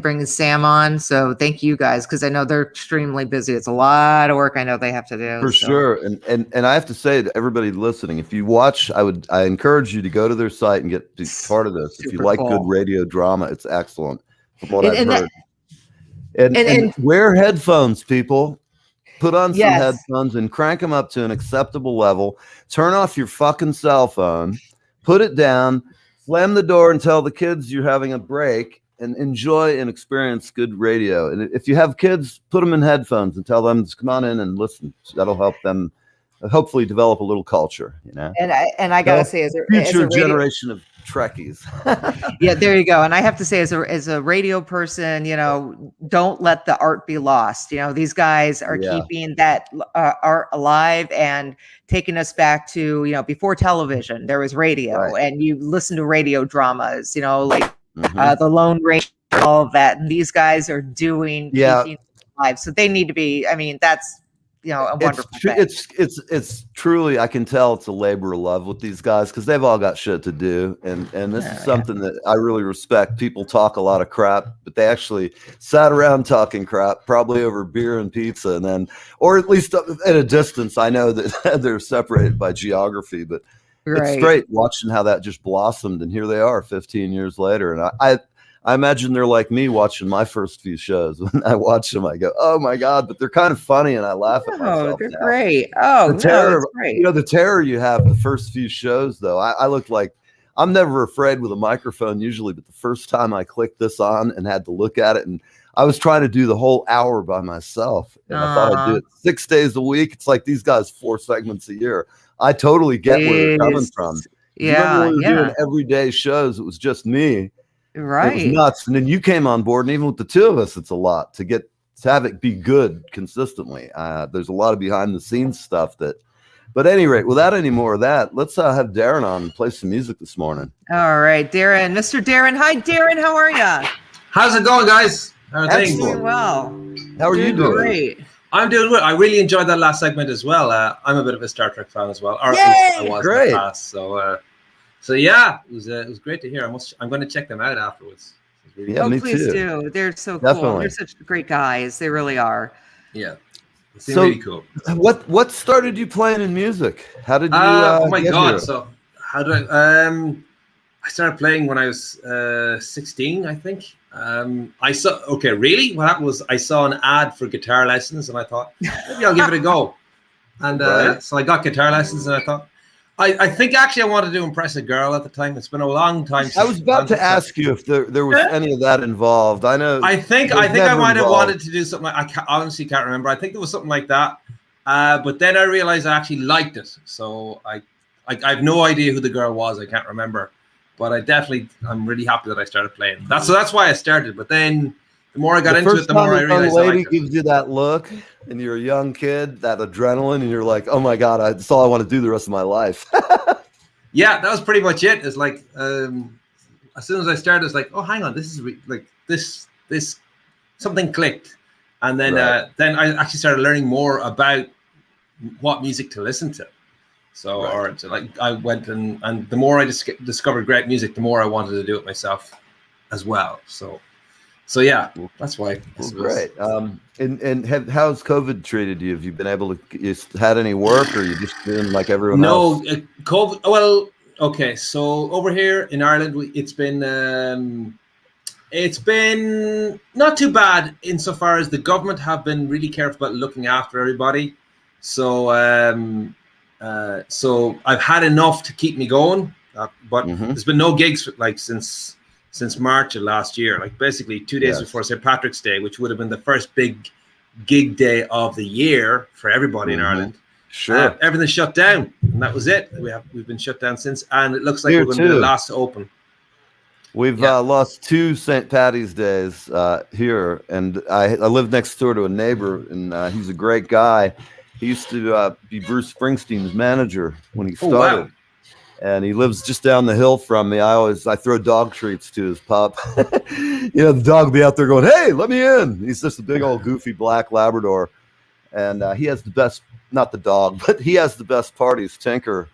bringing Sam on. So thank you guys, because I know they're extremely busy. It's a lot of work I know they have to do. For sure, and I have to say to everybody listening, if you watch, I encourage you to go to their site and be part of this. If you like good radio drama, it's excellent. From what I've heard, and wear headphones, people. Put on some headphones and crank them up to an acceptable level. Turn off your fucking cell phone. Put it down. Slam the door and tell the kids you're having a break and enjoy and experience good radio. And if you have kids, put them in headphones and tell them to come on in and listen. That'll help them hopefully develop a little culture. And I gotta say, as a future generation of Trekkies. Yeah, there you go. And I have to say, as a radio person, don't let the art be lost. These guys are keeping that art alive and taking us back to, before television, there was radio, and you listen to radio dramas, like The Lone Ranger, all of that. And these guys are doing live. So they need to be, that's, a wonderful thing. It's truly, I can tell it's a labor of love with these guys, because they've all got shit to do, and this is something that I really respect. People talk a lot of crap, but they actually sat around talking crap, probably over beer and pizza, and then, or at least at a distance. I know that they're separated by geography, but it's great watching how that just blossomed, and here they are 15 years later. And I imagine they're like me watching my first few shows. When I watch them, I go, "Oh my god!" But they're kind of funny, and I laugh at myself. They're great. Oh, that's great. The terror you have the first few shows, though. I look like I'm never afraid with a microphone usually, but the first time I clicked this on and had to look at it, and I was trying to do the whole hour by myself, and I thought I'd do it 6 days a week. It's like these guys 4 segments a year. I totally get where they're coming from. Yeah, when we were doing everyday shows, it was just me. Right. It was nuts. And then you came on board, and even with the two of us, it's a lot to have it be good consistently. There's a lot of behind the scenes stuff but at any rate, without any more of that, let's have Darren on and play some music this morning. All right, Darren, Mr. Darren. Hi, Darren. How are you? How's it going, guys? How are things? Doing well. How are you doing? Great. I'm doing good. I really enjoyed that last segment as well. I'm a bit of a Star Trek fan as well. Or Yay! I was great. in the past, so yeah, it was great to hear. I'm going to check them out afterwards. Yeah, me please too. do. They're so Definitely. cool. They're such great guys. They really are. Yeah, it seems really cool. What started you playing in music? How did you? Oh my god! Here? So how did I started playing when I was 16, I think. Really? What happened was I saw an ad for guitar lessons, and I thought maybe I'll give it a go. And so I got guitar lessons, and I thought. I think actually I wanted to impress a girl at the time. It's been a long time since I was about to ask you if there was any of that involved. I know. I think I might have wanted to do something. I honestly can't remember. I think there was something like that. But then I realized I actually liked it. So I have no idea who the girl was. I can't remember. But I'm really happy that I started playing. That's why I started. But then the more I got into it, the more I realized. The lady gives you that look, and you're a young kid, that adrenaline, and you're like, "Oh my god, that's all I want to do the rest of my life." Yeah, that was pretty much it. It's like as soon as I started, it's like, "Oh, hang on, this is this something clicked," and then I actually started learning more about what music to listen to. So, I went and the more I discovered great music, the more I wanted to do it myself as well. So yeah, that's why. Great. And how's COVID treated you? Have you been able to had any work, or you just doing like everyone else? No, COVID. Well, okay. So over here in Ireland, it's been not too bad insofar as the government have been really careful about looking after everybody. So I've had enough to keep me going, but there's been no gigs like since March of last year, like basically 2 days before St. Patrick's Day, which would have been the first big gig day of the year for everybody in Ireland. Sure. Everything shut down, and that was it. We've been shut down since, and it looks like we're going to be the last to open. We've lost 2 St. Patty's Days here, and I live next door to a neighbor, and he's a great guy. He used to be Bruce Springsteen's manager when he started. Wow. and he lives just down the hill from me. I throw dog treats to his pup. The dog will be out there going, "Hey, let me in." He's just a big old goofy black Labrador, and he has the best, not the dog, but he has the best parties. Tinker,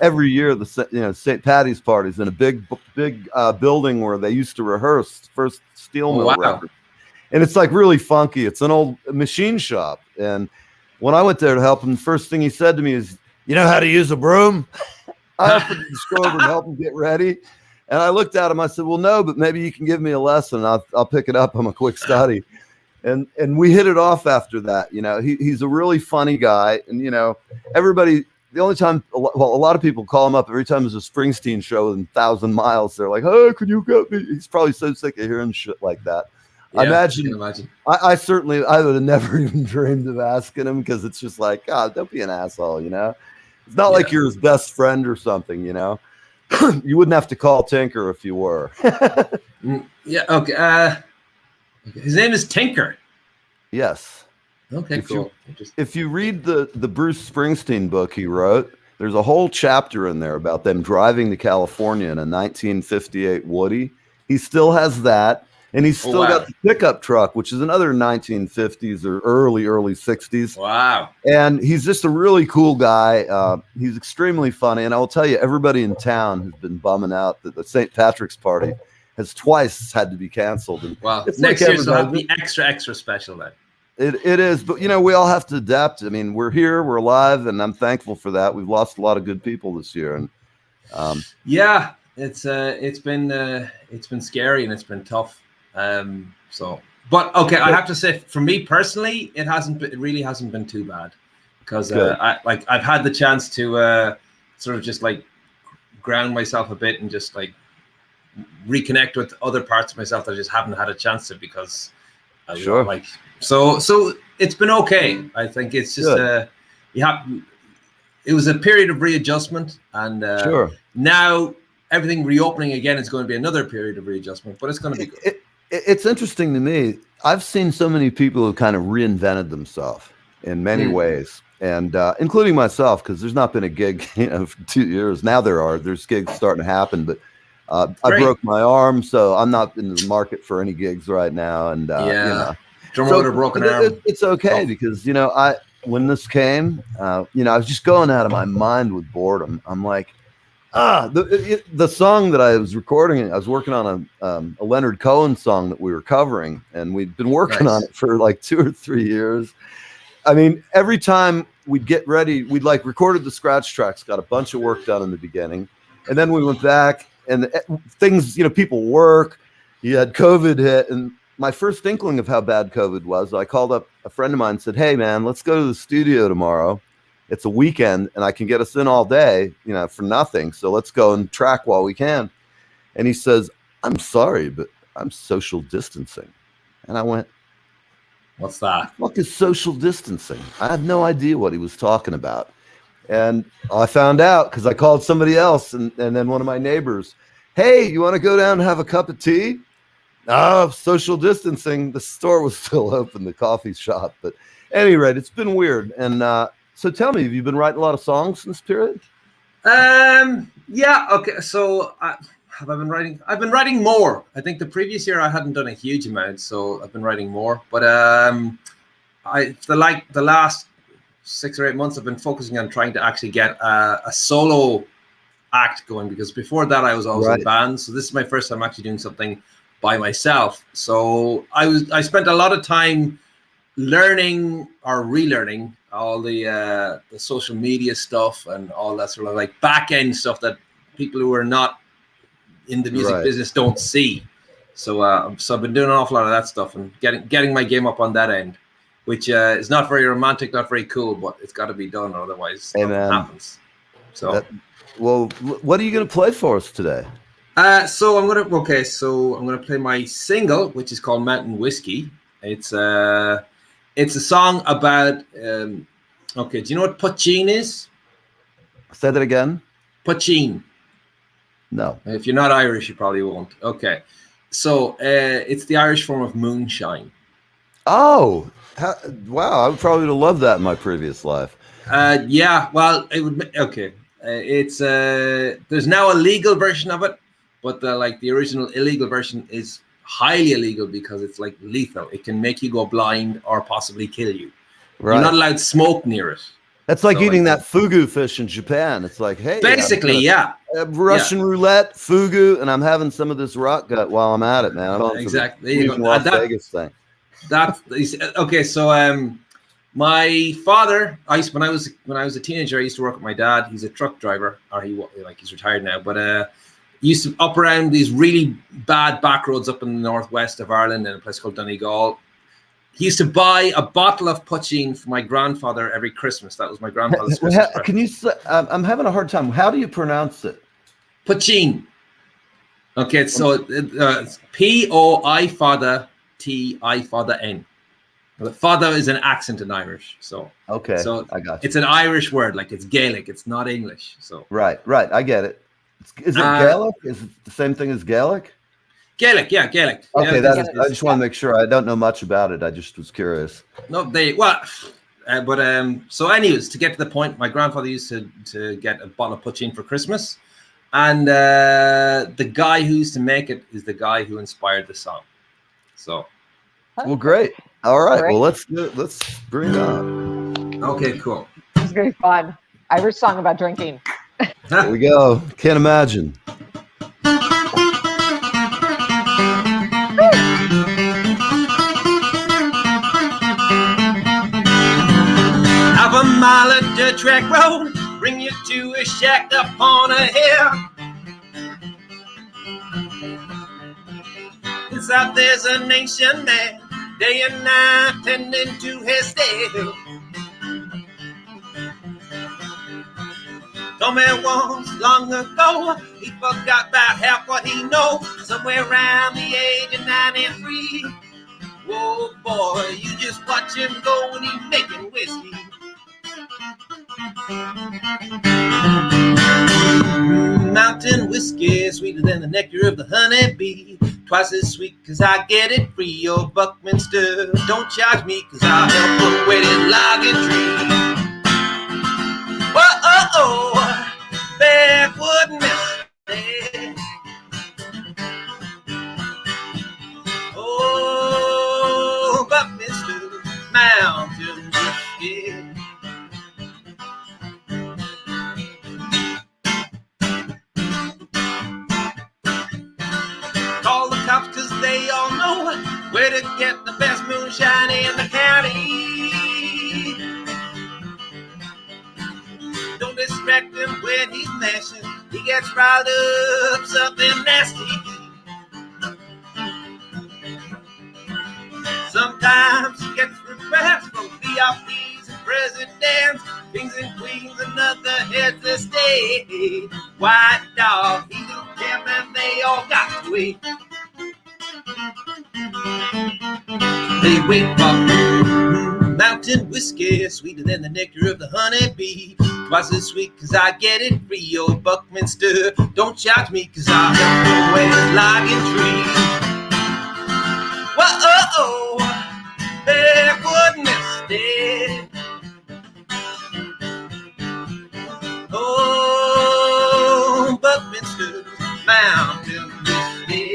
every year, the St. Patty's parties in a big building where they used to rehearse first steel mill record, and it's like really funky. It's an old machine shop, and when I went there to help him, the first thing he said to me is, "You know how to use a broom?" I offered to just go over and help him get ready. And I looked at him. I said, "Well, no, but maybe you can give me a lesson. I'll pick it up. I'm a quick study." And we hit it off after that. He's a really funny guy. And, everybody, the only time, a lot of people call him up every time there's a Springsteen show in 1,000 miles. They're like, "Oh, can you get me?" He's probably so sick of hearing shit like that. Yeah, I imagine. I I would have never even dreamed of asking him, because it's just like, God, don't be an asshole, It's not like you're his best friend or something, You wouldn't have to call Tinker if you were. Yeah. Okay. His name is Tinker. Yes. Okay. Cool. If you read the Bruce Springsteen book he wrote, there's a whole chapter in there about them driving to California in a 1958 Woody. He still has that. And he's still got the pickup truck, which is another 1950s or early 60s. Wow. And he's just a really cool guy. He's extremely funny. And I will tell you, everybody in town has been bumming out that the St. Patrick's party has twice had to be canceled. And well, it's next like year will have to be extra special then. It is. But, we all have to adapt. I mean, we're here, we're alive, and I'm thankful for that. We've lost a lot of good people this year. And yeah, it's been scary and it's been tough. But okay, I have to say, for me personally, it really hasn't been too bad, because I've had the chance to sort of just like ground myself a bit and just like reconnect with other parts of myself that I just haven't had a chance to, because so it's been okay. I think it's just it was a period of readjustment, and now everything reopening again is going to be another period of readjustment, but it's going to be good. It's interesting to me. I've seen so many people who kind of reinvented themselves in many ways, and including myself, because there's not been a gig for 2 years. Now there's gigs starting to happen, but I broke my arm, so I'm not in the market for any gigs right now. And drummer with a broken arm. It's okay, because when this came, I was just going out of my mind with boredom. I'm like, the song that I was recording, I was working on a Leonard Cohen song that we were covering, and we'd been working on it for like 2 or 3 years. I mean, every time we'd get ready, we'd like recorded the scratch tracks, got a bunch of work done in the beginning, and then we went back, and things, people work. You had COVID hit, and my first inkling of how bad COVID was, I called up a friend of mine and said, "Hey man, let's go to the studio tomorrow. It's a weekend and I can get us in all day, for nothing. So let's go and track while we can." And he says, "I'm sorry, but I'm social distancing." And I went, "What's that? What is social distancing?" I have no idea what he was talking about. And I found out because I called somebody else, and then one of my neighbors, "Hey, you want to go down and have a cup of tea?" "Oh, social distancing." The store was still open, the coffee shop. But at any rate, it's been weird. And so tell me, have you been writing a lot of songs in this period? Yeah. Okay. So have I been writing? I've been writing more. I think the previous year I hadn't done a huge amount, so I've been writing more. But the last 6 or 8 months, I've been focusing on trying to actually get a solo act going, because before that I was always in bands. So this is my first time actually doing something by myself. So I spent a lot of time learning or relearning all the social media stuff and all that sort of like back end stuff that people who are not in the music business don't see. So I've been doing an awful lot of that stuff and getting my game up on that end, which is not very romantic, not very cool, but it's got to be done, otherwise nothing happens. So what are you going to play for us today? So I'm gonna play my single, which is called Mountain Whiskey. It's a song about do you know what poaching is? Say that again. Poaching. No. If you're not Irish, you probably won't. Okay. So it's the Irish form of moonshine. Oh, wow. I would probably have loved that in my previous life. Yeah, well, it would. Okay. It's there's now a legal version of it, but the original illegal version is highly illegal because it's like lethal. It can make you go blind or possibly kill you. Right. You're not allowed smoke near it. That's like eating that fugu fish in Japan. It's like, hey, basically, Russian roulette, fugu, and I'm having some of this rock gut while I'm at it, man. I'm on exactly. the Las Vegas thing. That's okay. So, my father, when I was a teenager, I used to work with my dad. He's a truck driver, or he's retired now, but he used to up around these really bad back roads up in the northwest of Ireland in a place called Donegal. He used to buy a bottle of poaching for my grandfather every Christmas. That was my grandfather's Christmas present. Can you? I'm having a hard time. How do you pronounce it? Poaching. Okay, so it's P-O-I father T-I father N. The father is an accent in Irish, so okay. So I got you. It's an Irish word, like it's Gaelic. It's not English. So right. I get it. Is it Gaelic? Is it the same thing as Gaelic? Gaelic, yeah, Gaelic. Okay, yeah, I just want to make sure. I don't know much about it. I just was curious. No, so anyways, to get to the point, my grandfather used to get a bottle of poaching for Christmas, and the guy who used to make it is the guy who inspired the song. So, well, great. All right, well, let's bring it on. Okay, cool. It's very fun. Irish song about drinking. Here we go. Can't imagine. Half a mile of dirt track road, bring you to a shack up on a hill. Inside there's an ancient man, day and night tending to his stable. Told me once long ago, he forgot about half what he knows, somewhere around the age of 93. Whoa, boy, you just watch him go when he's making whiskey. Mountain whiskey, sweeter than the nectar of the honeybee. Twice as sweet cause I get it free. Oh, Buckminster, don't charge me cause I'll help put away this logging tree. Whoa, backwood misty. Oh, Buckminster, mountain whiskey. Call the cops cause they all know where to get the best moonshine in the county. Don't distract him when he's mashing. He gets riled up, something nasty. Sometimes he gets requests from VIPs and presidents, kings and queens, and other heads of state. White dog, he don't care, man, they all got to eat. They wait for mountain whiskey, sweeter than the nectar of the honeybee. Twice as sweet cause I get it free. Oh, Buckminster, don't charge me cause I'll help you away this logging tree. Whoa, backwood misty. Oh, Buckminster, mountain whiskey.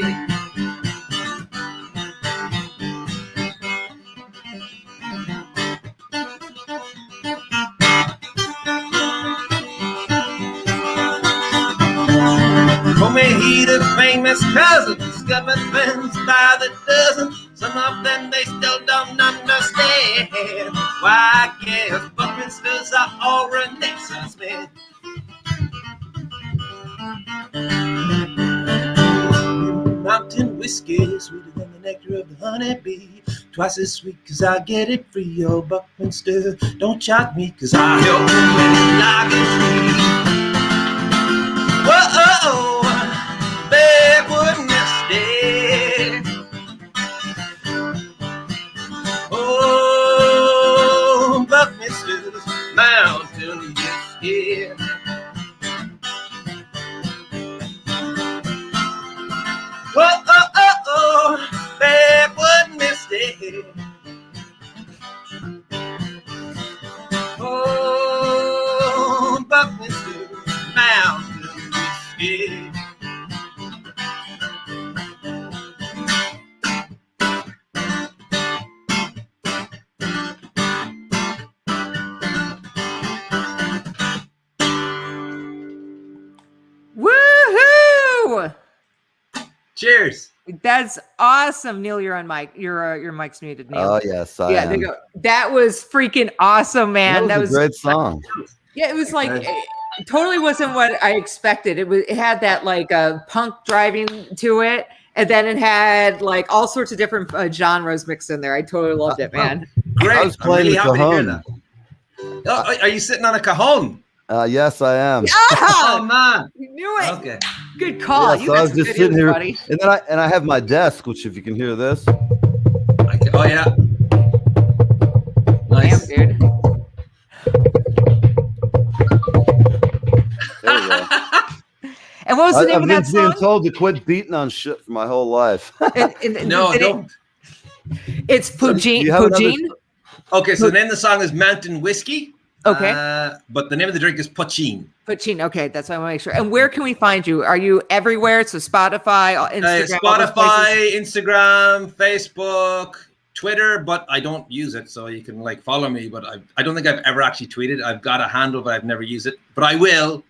He the famous cousin, discovered things by the dozen. Some of them they still don't understand. Why, I guess Buckminsters are all Renaissance men. Mountain whiskey, sweeter than the nectar of the honeybee. Twice as sweet cause I get it free. Oh, Buckminster, don't charge me cause I help you when it's like a tree. Whoa, backwood misty. Oh, Buckminster's mountain whiskey. Whoa, backwood misty. Oh, Buckminster. Cheers. That's awesome, Neil. You're on mic. Your mic's muted, Neil. Oh yes, I am. There you go. That was freaking awesome, man. That was a great song. Yeah, it was like it totally wasn't what I expected. It had that like punk driving to it, and then it had like all sorts of different genres mixed in there. I totally loved it, man. Great. I was playing I'm really the happy to hear cajon. that. Oh, are you sitting on a cajon? Yes, I am. Oh man, you knew it. Okay, good call. Yeah, You so got I was some just videos, sitting here, buddy. and I have my desk, which if you can hear this. Oh yeah. Nice. Damn, dude. There we go. And what was the name of that I've been song? being told to quit beating on shit for my whole life. No, don't. It's Poutine. you have another- Poutine. Okay, so the name of the song is Mountain Whiskey. Okay. But the name of the drink is Poutine. Poutine. Okay, that's what I want to make sure. And where can we find you? Are you everywhere? So Spotify, Instagram, all those Spotify, places? Instagram, Facebook, Twitter, but I don't use it, so you can like follow me. But I don't think I've ever actually tweeted. I've got a handle, but I've never used it. But I will.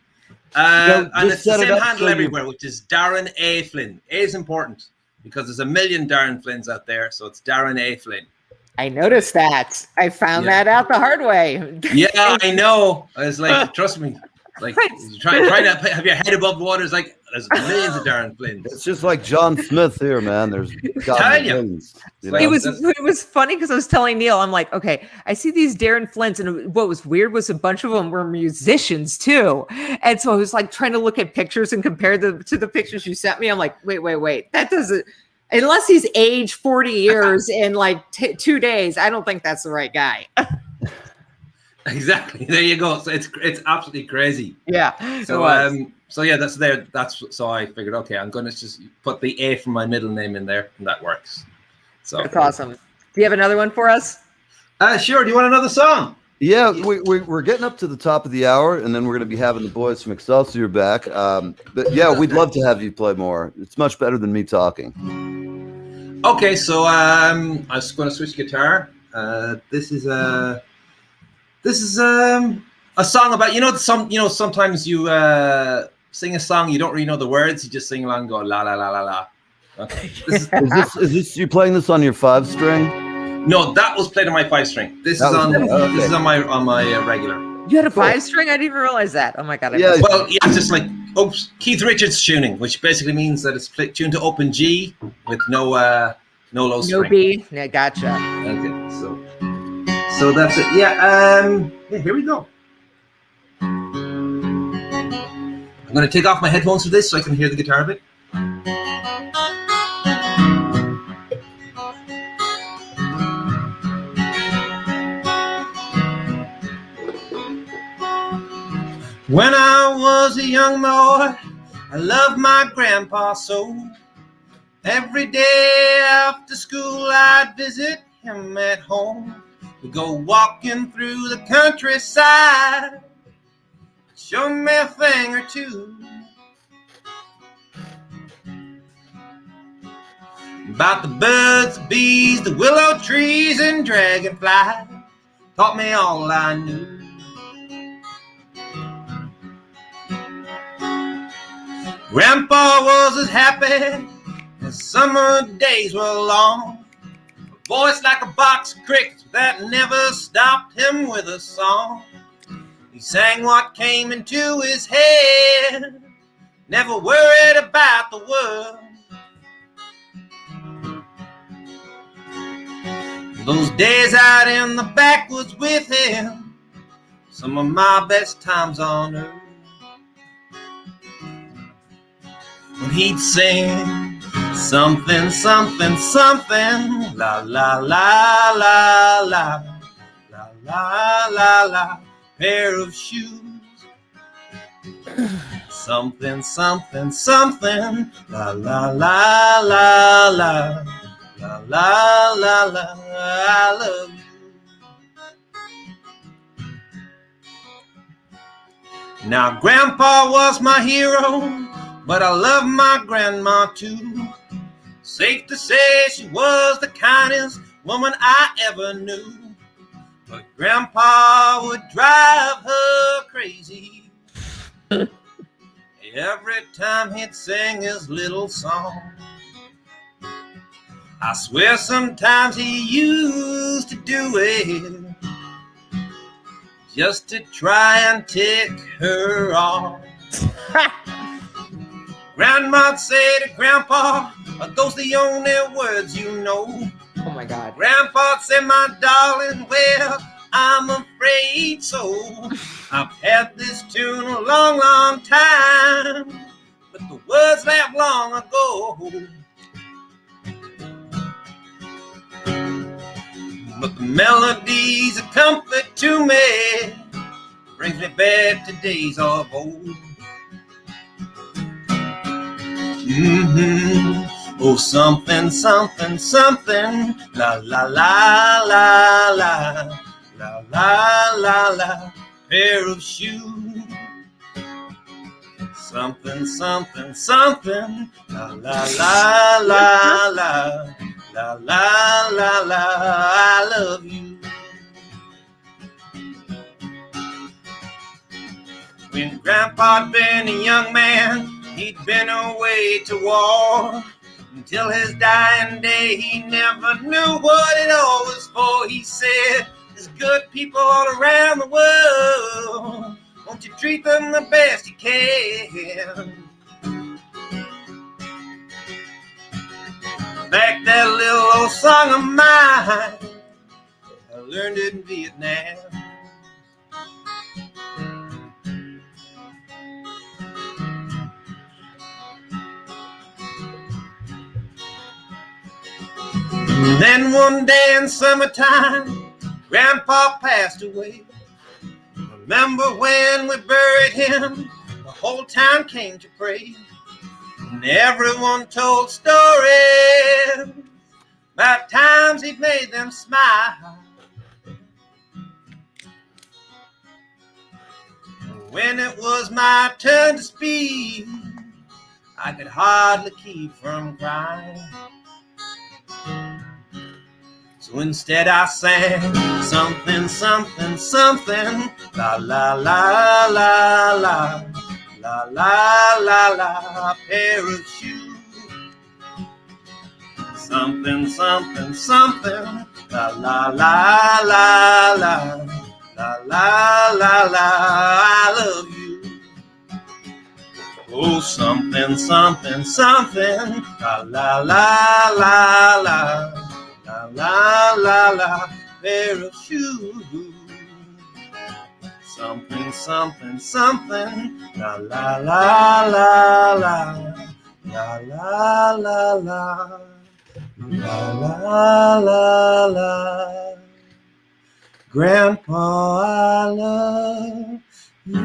And it's the set it same up handle so you- everywhere, which is Darren A. Flynn. A is important because there's a million Darren Flynns out there, so it's Darren A. Flynn. I noticed that. I found that out the hard way. Yeah, I know. I was like, trust me. Like, try to have your head above the water. It's like, there's millions of Darren Flynns. It's just like John Smith here, man. There's Telling you. millions, you know? It was funny because I was telling Neil, I'm like, okay, I see these Darren Flints, and what was weird was a bunch of them were musicians too. And so I was like trying to look at pictures and compare them to the pictures you sent me. I'm like, wait, that doesn't. Unless he's aged 40 years in like 2 days, I don't think that's the right guy. Exactly. There you go. So it's absolutely crazy. Yeah. So yeah, that's there. So I figured, okay, I'm gonna just put the A from my middle name in there, and that works. So That's awesome. Do you have another one for us? Sure. Do you want another song? Yeah, we're getting up to the top of the hour, and then we're going to be having the boys from Excelsior back. But yeah, we'd love to have you play more. It's much better than me talking. Okay, so I'm just going to switch guitar. This is a song about sometimes you sing a song you don't really know the words, you just sing along and go la la la la la. Okay. Is this you playing this on your 5-string? No, that was played on my 5-string. This is on my regular. You had a 5-string? I didn't even realize that. Oh my god! Well, yeah, it's just like Keith Richards tuning, which basically means that it's tuned to open G with no low string. No B. Yeah, gotcha. Okay, so that's it. Yeah, here we go. I'm going to take off my headphones for this so I can hear the guitar a bit. When I was a young boy, I loved my grandpa so. Every day after school, I'd visit him at home. We'd go walking through the countryside, show me a thing or two about the birds, the bees, the willow trees, and dragonflies. Taught me all I knew. Grandpa was as happy as summer days were long. A voice like a box of crickets that never stopped him with a song. He sang what came into his head, never worried about the world. Those days out in the backwoods with him, some of my best times on earth. When he'd sing something, something, something, la la la la la, la la la la, pair of shoes. Something, something, something, la la la la la, la la la la, I love you. Now Grandpa was my hero, but I love my grandma too. Safe to say she was the kindest woman I ever knew. But Grandpa would drive her crazy every time he'd sing his little song. I swear sometimes he used to do it just to try and tick her off. Grandma'd say to Grandpa, those the only words you know. Oh my God. Grandpa said, my darling, well, I'm afraid so. I've had this tune a long, long time, but the words left long ago. But the melody's a comfort to me, brings me back to days of old. Oh, something, something, something, la la la la la, la la la la, pair of shoes. Something, something, something, la la la la la, la la la la, I love you. When Grandpa'd been a young man, he'd been away to war. Until his dying day, he never knew what it all was for. He said, there's good people all around the world. Won't you treat them the best you can? Back that little old song of mine, I learned it in Vietnam. And then one day in summertime, Grandpa passed away. Remember when we buried him, the whole town came to pray. And everyone told stories about times he'd made them smile. When it was my turn to speak, I could hardly keep from crying. So instead I sang something, something, something, la la la la la, la la la la, pair of shoes. Something, something, something, la la la la la, la la la la, I love you. Oh, something, something, something, la la la la la, la la la la, pair of shoes. Something, something, something, la la la la la, la la la la, la la la la. Grandpa, I love you.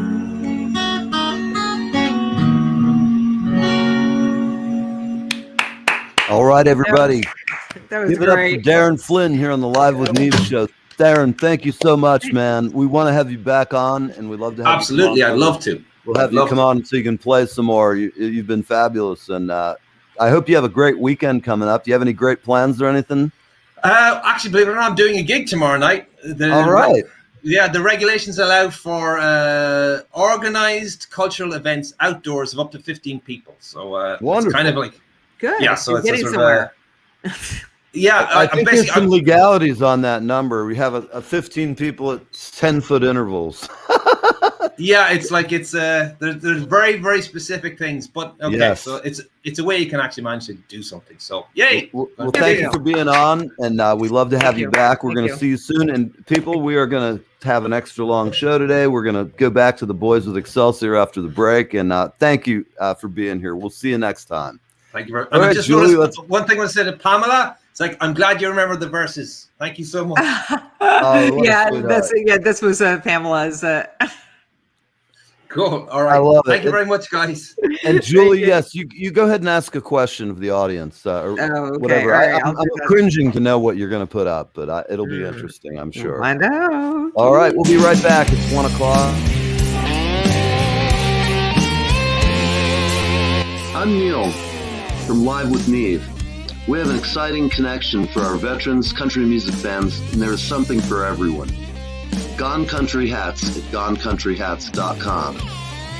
All right, everybody. That was Give it great. up for Darren Flynn here on the Live with Neve show. Darren, thank you so much, man. We want to have you back on, and we'd love to have Absolutely, you come on. I'd love to. We'll have you come on so you can play some more. You've been fabulous, and I hope you have a great weekend coming up. Do you have any great plans or anything? Actually, believe it or not, I'm doing a gig tomorrow night. All right. Yeah, the regulations allow for organized cultural events outdoors of up to 15 people. So it's kind of like good. Yeah, so You're it's getting sort somewhere. Yeah, I think there's some legalities on that number. We have a 15 people at 10-foot intervals. Yeah, it's like there's very, very specific things, but okay, Yes. so it's a way you can actually manage to do something. So yay! Well, thank you for being on, and we love to have you back. We're going to see you soon, and people, we are going to have an extra long show today. We're going to go back to the boys with Excelsior after the break, and thank you for being here. We'll see you next time. Thank you very much. All right, Just Julie, noticed one thing I said to Pamela. It's like, I'm glad you remember the verses. Thank you so much. This was Pamela's. Cool. All right. I love it. Thank you very much, guys. And Julie, yes, you go ahead and ask a question of the audience or whatever. All right, I'm cringing to know what you're going to put up, but it'll be interesting, I'm sure. I know. All right, we'll be right back. It's 1 o'clock. I'm Neil from Live with Neve. We have an exciting connection for our veterans, country music fans, and there is something for everyone. Gone Country Hats at GoneCountryHats.com.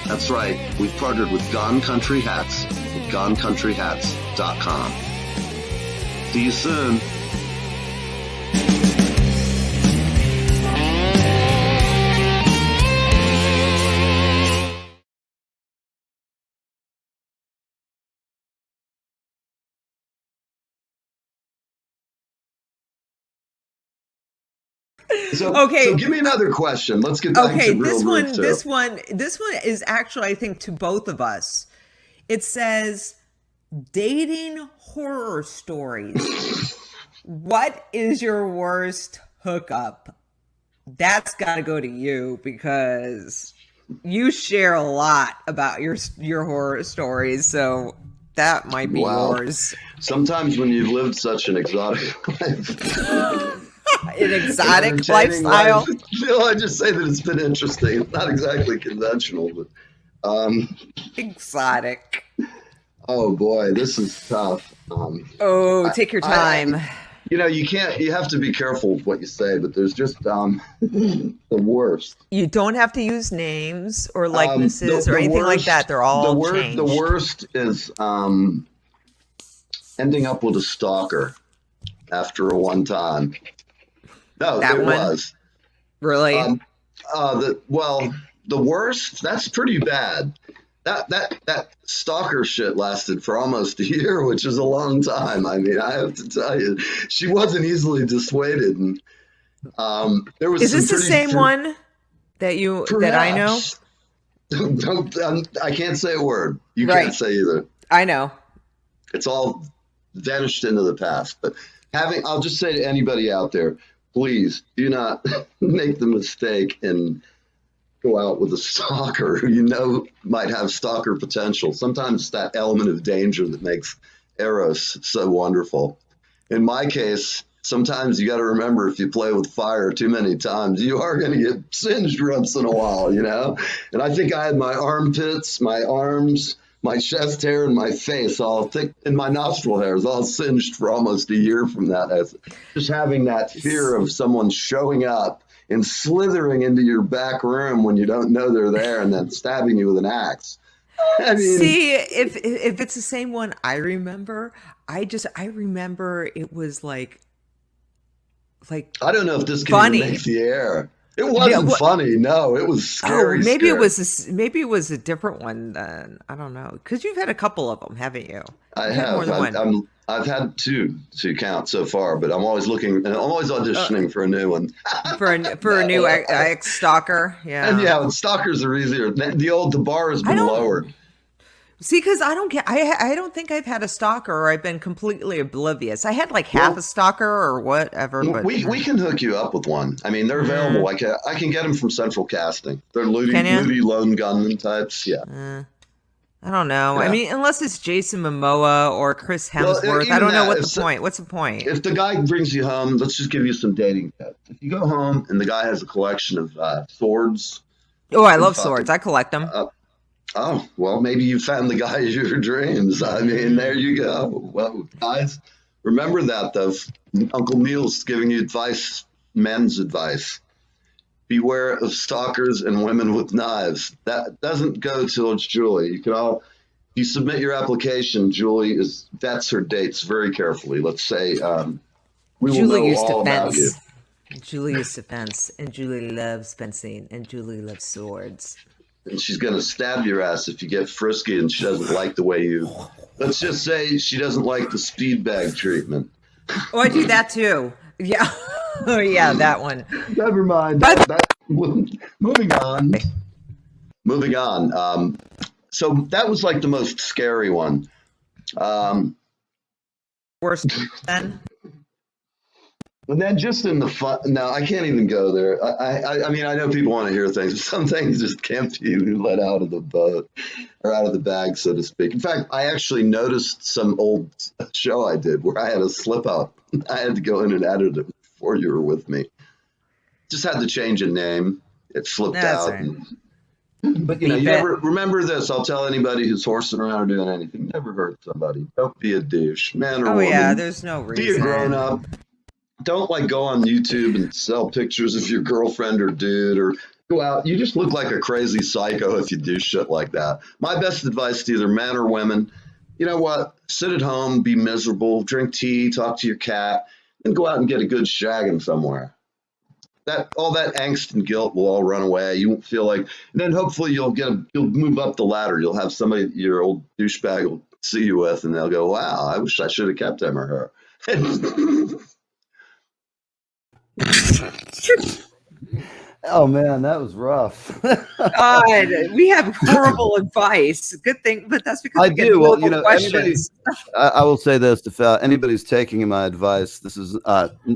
That's right, we've partnered with Gone Country Hats at GoneCountryHats.com. to you soon. So give me another question. Let's get back to real roots. This one is actually, I think, to both of us. It says dating horror stories. What is your worst hookup? That's got to go to you because you share a lot about your horror stories. So that might be yours. Sometimes when you've lived such an exotic life. An exotic lifestyle. I just say that it's been interesting. It's not exactly conventional, but exotic. Oh boy, this is tough. Take your time. You have to be careful with what you say, but there's just the worst. You don't have to use names or likenesses or anything like that. They're all changed. The worst is ending up with a stalker after a one time. No, that it one? Was. Really? The worst, that's pretty bad. That stalker shit lasted for almost a year, which is a long time. I mean, I have to tell you, she wasn't easily dissuaded. And there was. Is this the same one that I know? I can't say a word. You can't say either. I know. It's all vanished into the past. But I'll just say to anybody out there, please do not make the mistake and go out with a stalker who might have stalker potential. Sometimes it's that element of danger that makes Eros so wonderful. In my case, sometimes you got to remember, if you play with fire too many times, you are going to get singed once in a while, And I think I had my armpits, my arms, my chest hair, and my face all thick, and my nostril hairs all singed for almost a year from that. Just having that fear of someone showing up and slithering into your back room when you don't know they're there and then stabbing you with an axe. I mean, see, if it's the same one I remember, I remember it was like I don't know if this can even make the air. It wasn't funny. No, it was scary. Maybe it was a different one then. I don't know, because you've had a couple of them, haven't you? I have. More than one. I've had two to count so far, but I'm always auditioning for a new one. for a new ex-stalker. Yeah. And stalkers are easier. The bar has been lowered. See, because I don't think I've had a stalker, or I've been completely oblivious. I had half a stalker or whatever. But we can hook you up with one. I mean, they're available. I can get them from Central Casting. They're Ludi lone gunman types. Yeah. I don't know. Yeah. I mean, unless it's Jason Momoa or Chris Hemsworth, I don't know what's the point. What's the point? If the guy brings you home, let's just give you some dating tips. If you go home and the guy has a collection of swords. Oh, I love swords. I collect them. Oh, well, maybe you found the guy of your dreams. I mean, there you go. Well, guys, remember that, though. Uncle Neil's giving you advice, men's advice. Beware of stalkers and women with knives. That doesn't go till it's Julie. You submit your application, Julie vets her dates very carefully. Let's say we will know all about you. Julie used to fence, and Julie loves fencing, and Julie loves swords. And she's going to stab your ass if you get frisky and she doesn't like the way you... Let's just say she doesn't like the speed bag treatment. Oh, I do that too. Yeah. Oh, yeah, that one. Never mind. Moving on. So that was the most scary one. Worst then? And then just in the fun, no, I can't even go there. I mean, I know people want to hear things, but some things just can't be let out of the boat or out of the bag, so to speak. In fact, I actually noticed some old show I did where I had a slip up. I had to go in and edit it before you were with me. Just had to change a name. It slipped out. Right. But you never remember this. I'll tell anybody who's horsing around or doing anything. Never hurt somebody. Don't be a douche, man or woman. Oh yeah, there's no reason. Be a grown up. Don't go on YouTube and sell pictures of your girlfriend or dude, or go out. You just look like a crazy psycho if you do shit like that. My best advice to either men or women, you know what? Sit at home, be miserable, drink tea, talk to your cat, and go out and get a good shagging somewhere. All that angst and guilt will all run away. You won't feel like, and then hopefully you'll move up the ladder. You'll have somebody your old douchebag will see you with, and they'll go, "Wow, I wish I should have kept him or her." Oh man, that was rough. God, we have horrible advice. Good thing, but that's because I we get do. Well, horrible questions. I will say this: if anybody's taking my advice, this is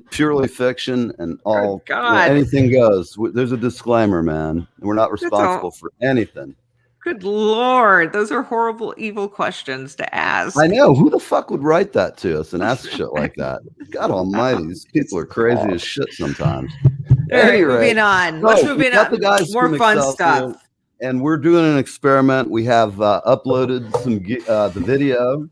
purely fiction, and all anything goes. There's a disclaimer, man. We're not responsible for anything. Good Lord, those are horrible, evil questions to ask. I know. Who the fuck would write that to us and ask shit like that? God Almighty, these people are crazy as shit sometimes. All right, moving on. Let's move on. The guys More from fun Excelsior, stuff. And we're doing an experiment. We have uploaded the video,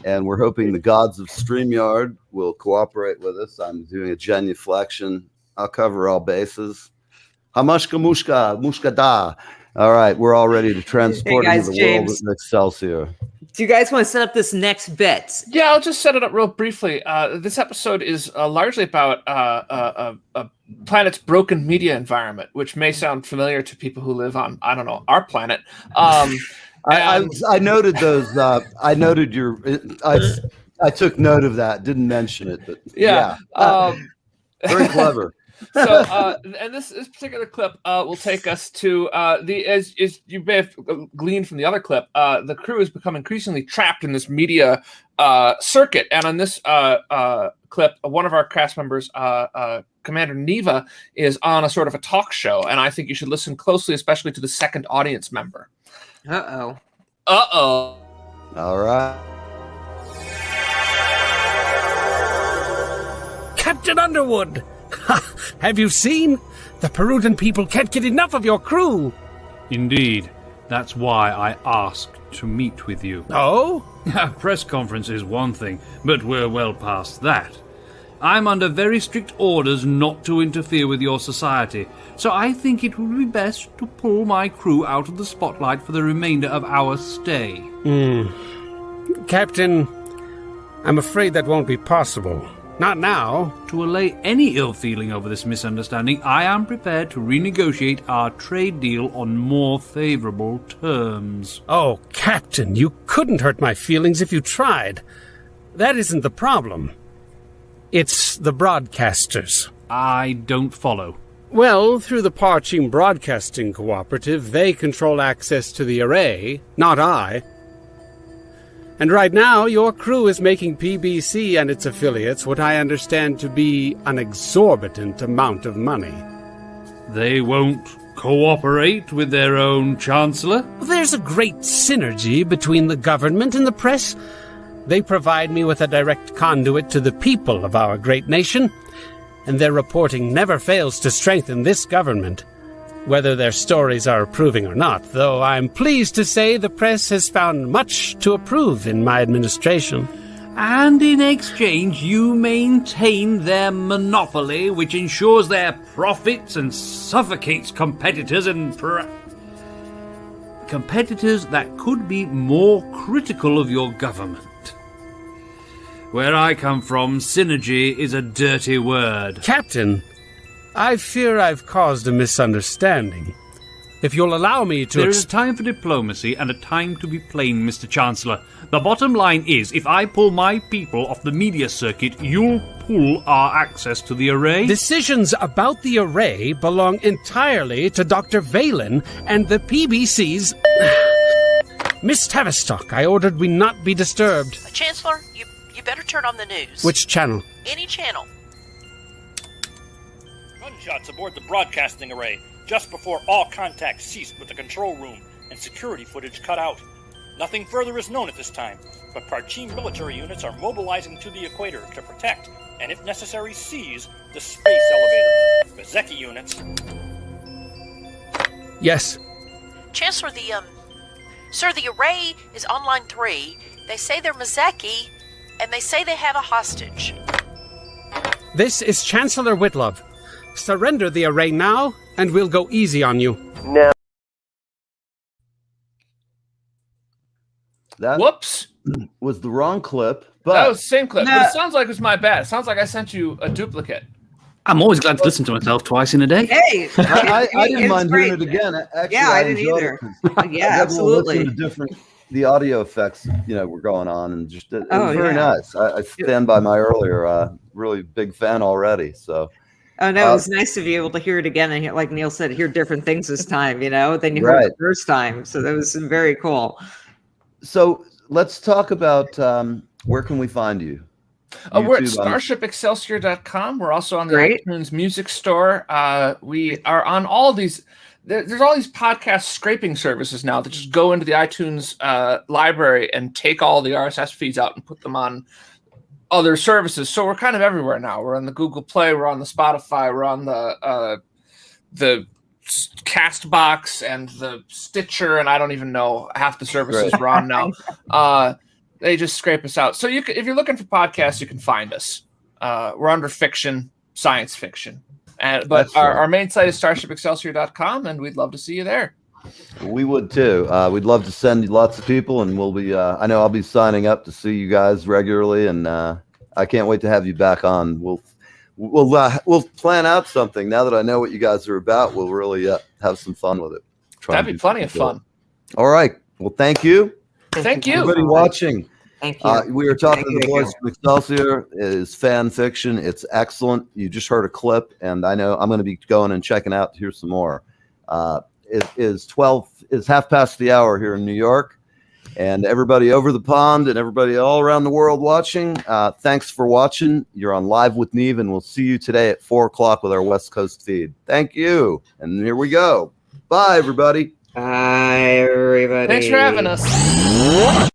and we're hoping the gods of StreamYard will cooperate with us. I'm doing a genuflection. I'll cover all bases. Hamushka mushka, mushka da. All right, we're all ready to transport into the world of Excelsior. Do you guys want to set up this next bit? Yeah, I'll just set it up real briefly. This episode is largely about a planet's broken media environment, which may sound familiar to people who live on, I don't know, our planet. I noted those. I noted your. I took note of that. Didn't mention it, but yeah. Very clever. So, and this particular clip will take us to as you may have gleaned from the other clip, the crew has become increasingly trapped in this media circuit. And on this clip, one of our cast members, Commander Neva, is on a sort of a talk show. And I think you should listen closely, especially to the second audience member. Uh-oh. All right. Captain Underwood! Have you seen? The Perutan people can't get enough of your crew. Indeed. That's why I asked to meet with you. Oh? A press conference is one thing, but we're well past that. I'm under very strict orders not to interfere with your society, so I think it would be best to pull my crew out of the spotlight for the remainder of our stay. Captain, I'm afraid that won't be possible. Not now. To allay any ill feeling over this misunderstanding, I am prepared to renegotiate our trade deal on more favorable terms. Oh, Captain, you couldn't hurt my feelings if you tried. That isn't the problem. It's the broadcasters. I don't follow. Well, through the Parchim Broadcasting Cooperative, they control access to the array, not I. And right now, your crew is making PBC and its affiliates what I understand to be an exorbitant amount of money. They won't cooperate with their own chancellor? There's a great synergy between the government and the press. They provide me with a direct conduit to the people of our great nation, and their reporting never fails to strengthen this government, whether their stories are approving or not, though I'm pleased to say the press has found much to approve in my administration. And in exchange, you maintain their monopoly, which ensures their profits and suffocates competitors competitors that could be more critical of your government. Where I come from, synergy is a dirty word. Captain, I fear I've caused a misunderstanding. If you'll allow me to... There is a time for diplomacy and a time to be plain, Mr. Chancellor. The bottom line is, if I pull my people off the media circuit, you'll pull our access to the array? Decisions about the array belong entirely to Dr. Valen and the PBC's... Miss Tavistock, I ordered we not be disturbed. Chancellor, you better turn on the news. Which channel? Any channel. Gunshots aboard the broadcasting array just before all contact ceased with the control room and security footage cut out. Nothing further is known at this time, but Parchim military units are mobilizing to the equator to protect and, if necessary, seize the space elevator. Mazeki units. Yes. Chancellor, the array is on line 3. They say they're Mazeki, and they say they have a hostage. This is Chancellor Whitlow. Surrender the array now, and we'll go easy on you. No. Whoops. was the wrong clip. But that was the same clip. But it sounds like it was my bad. It sounds like I sent you a duplicate. I'm always glad to listen to myself twice in a day. Hey, I didn't mind hearing it again. Actually, yeah, I didn't either. Yeah, absolutely. The audio effects, were going on, and just it was very yeah. nice. I stand by my earlier, really big fan already. So, oh no, it was nice to be able to hear it again and like Neil said, hear different things this time, than you heard the first time. So that was very cool. So let's talk about where can we find you? We're at StarshipExcelsior.com. We're also on the iTunes Music Store. We are on all these. There's all these podcast scraping services now that just go into the iTunes library and take all the RSS feeds out and put them on other services. So we're kind of everywhere now. We're on the Google Play. We're on the Spotify. We're on the Castbox and the Stitcher, and I don't even know half the services we're on now. They just scrape us out. So if you're looking for podcasts, you can find us. We're under fiction, science fiction. But our main site is StarshipExcelsior.com, and we'd love to see you there. We would too. We'd love to send lots of people, and we'll be. I know I'll be signing up to see you guys regularly, and I can't wait to have you back on. We'll plan out something. Now that I know what you guys are about, we'll really have some fun with it. That'd be plenty of fun. All right. Well, thank you. Thank you. Everybody watching. Thank you. We were talking to the voice of Excelsior. It is fan fiction. It's excellent. You just heard a clip, and I know I'm going to be going and checking out to hear some more. It is 1:30 the hour here in New York, and everybody over the pond and everybody all around the world watching. Thanks for watching. You're on Live with Neve, and we'll see you today at 4:00 with our West Coast feed. Thank you. And here we go. Bye, everybody. Bye, everybody. Thanks for having us.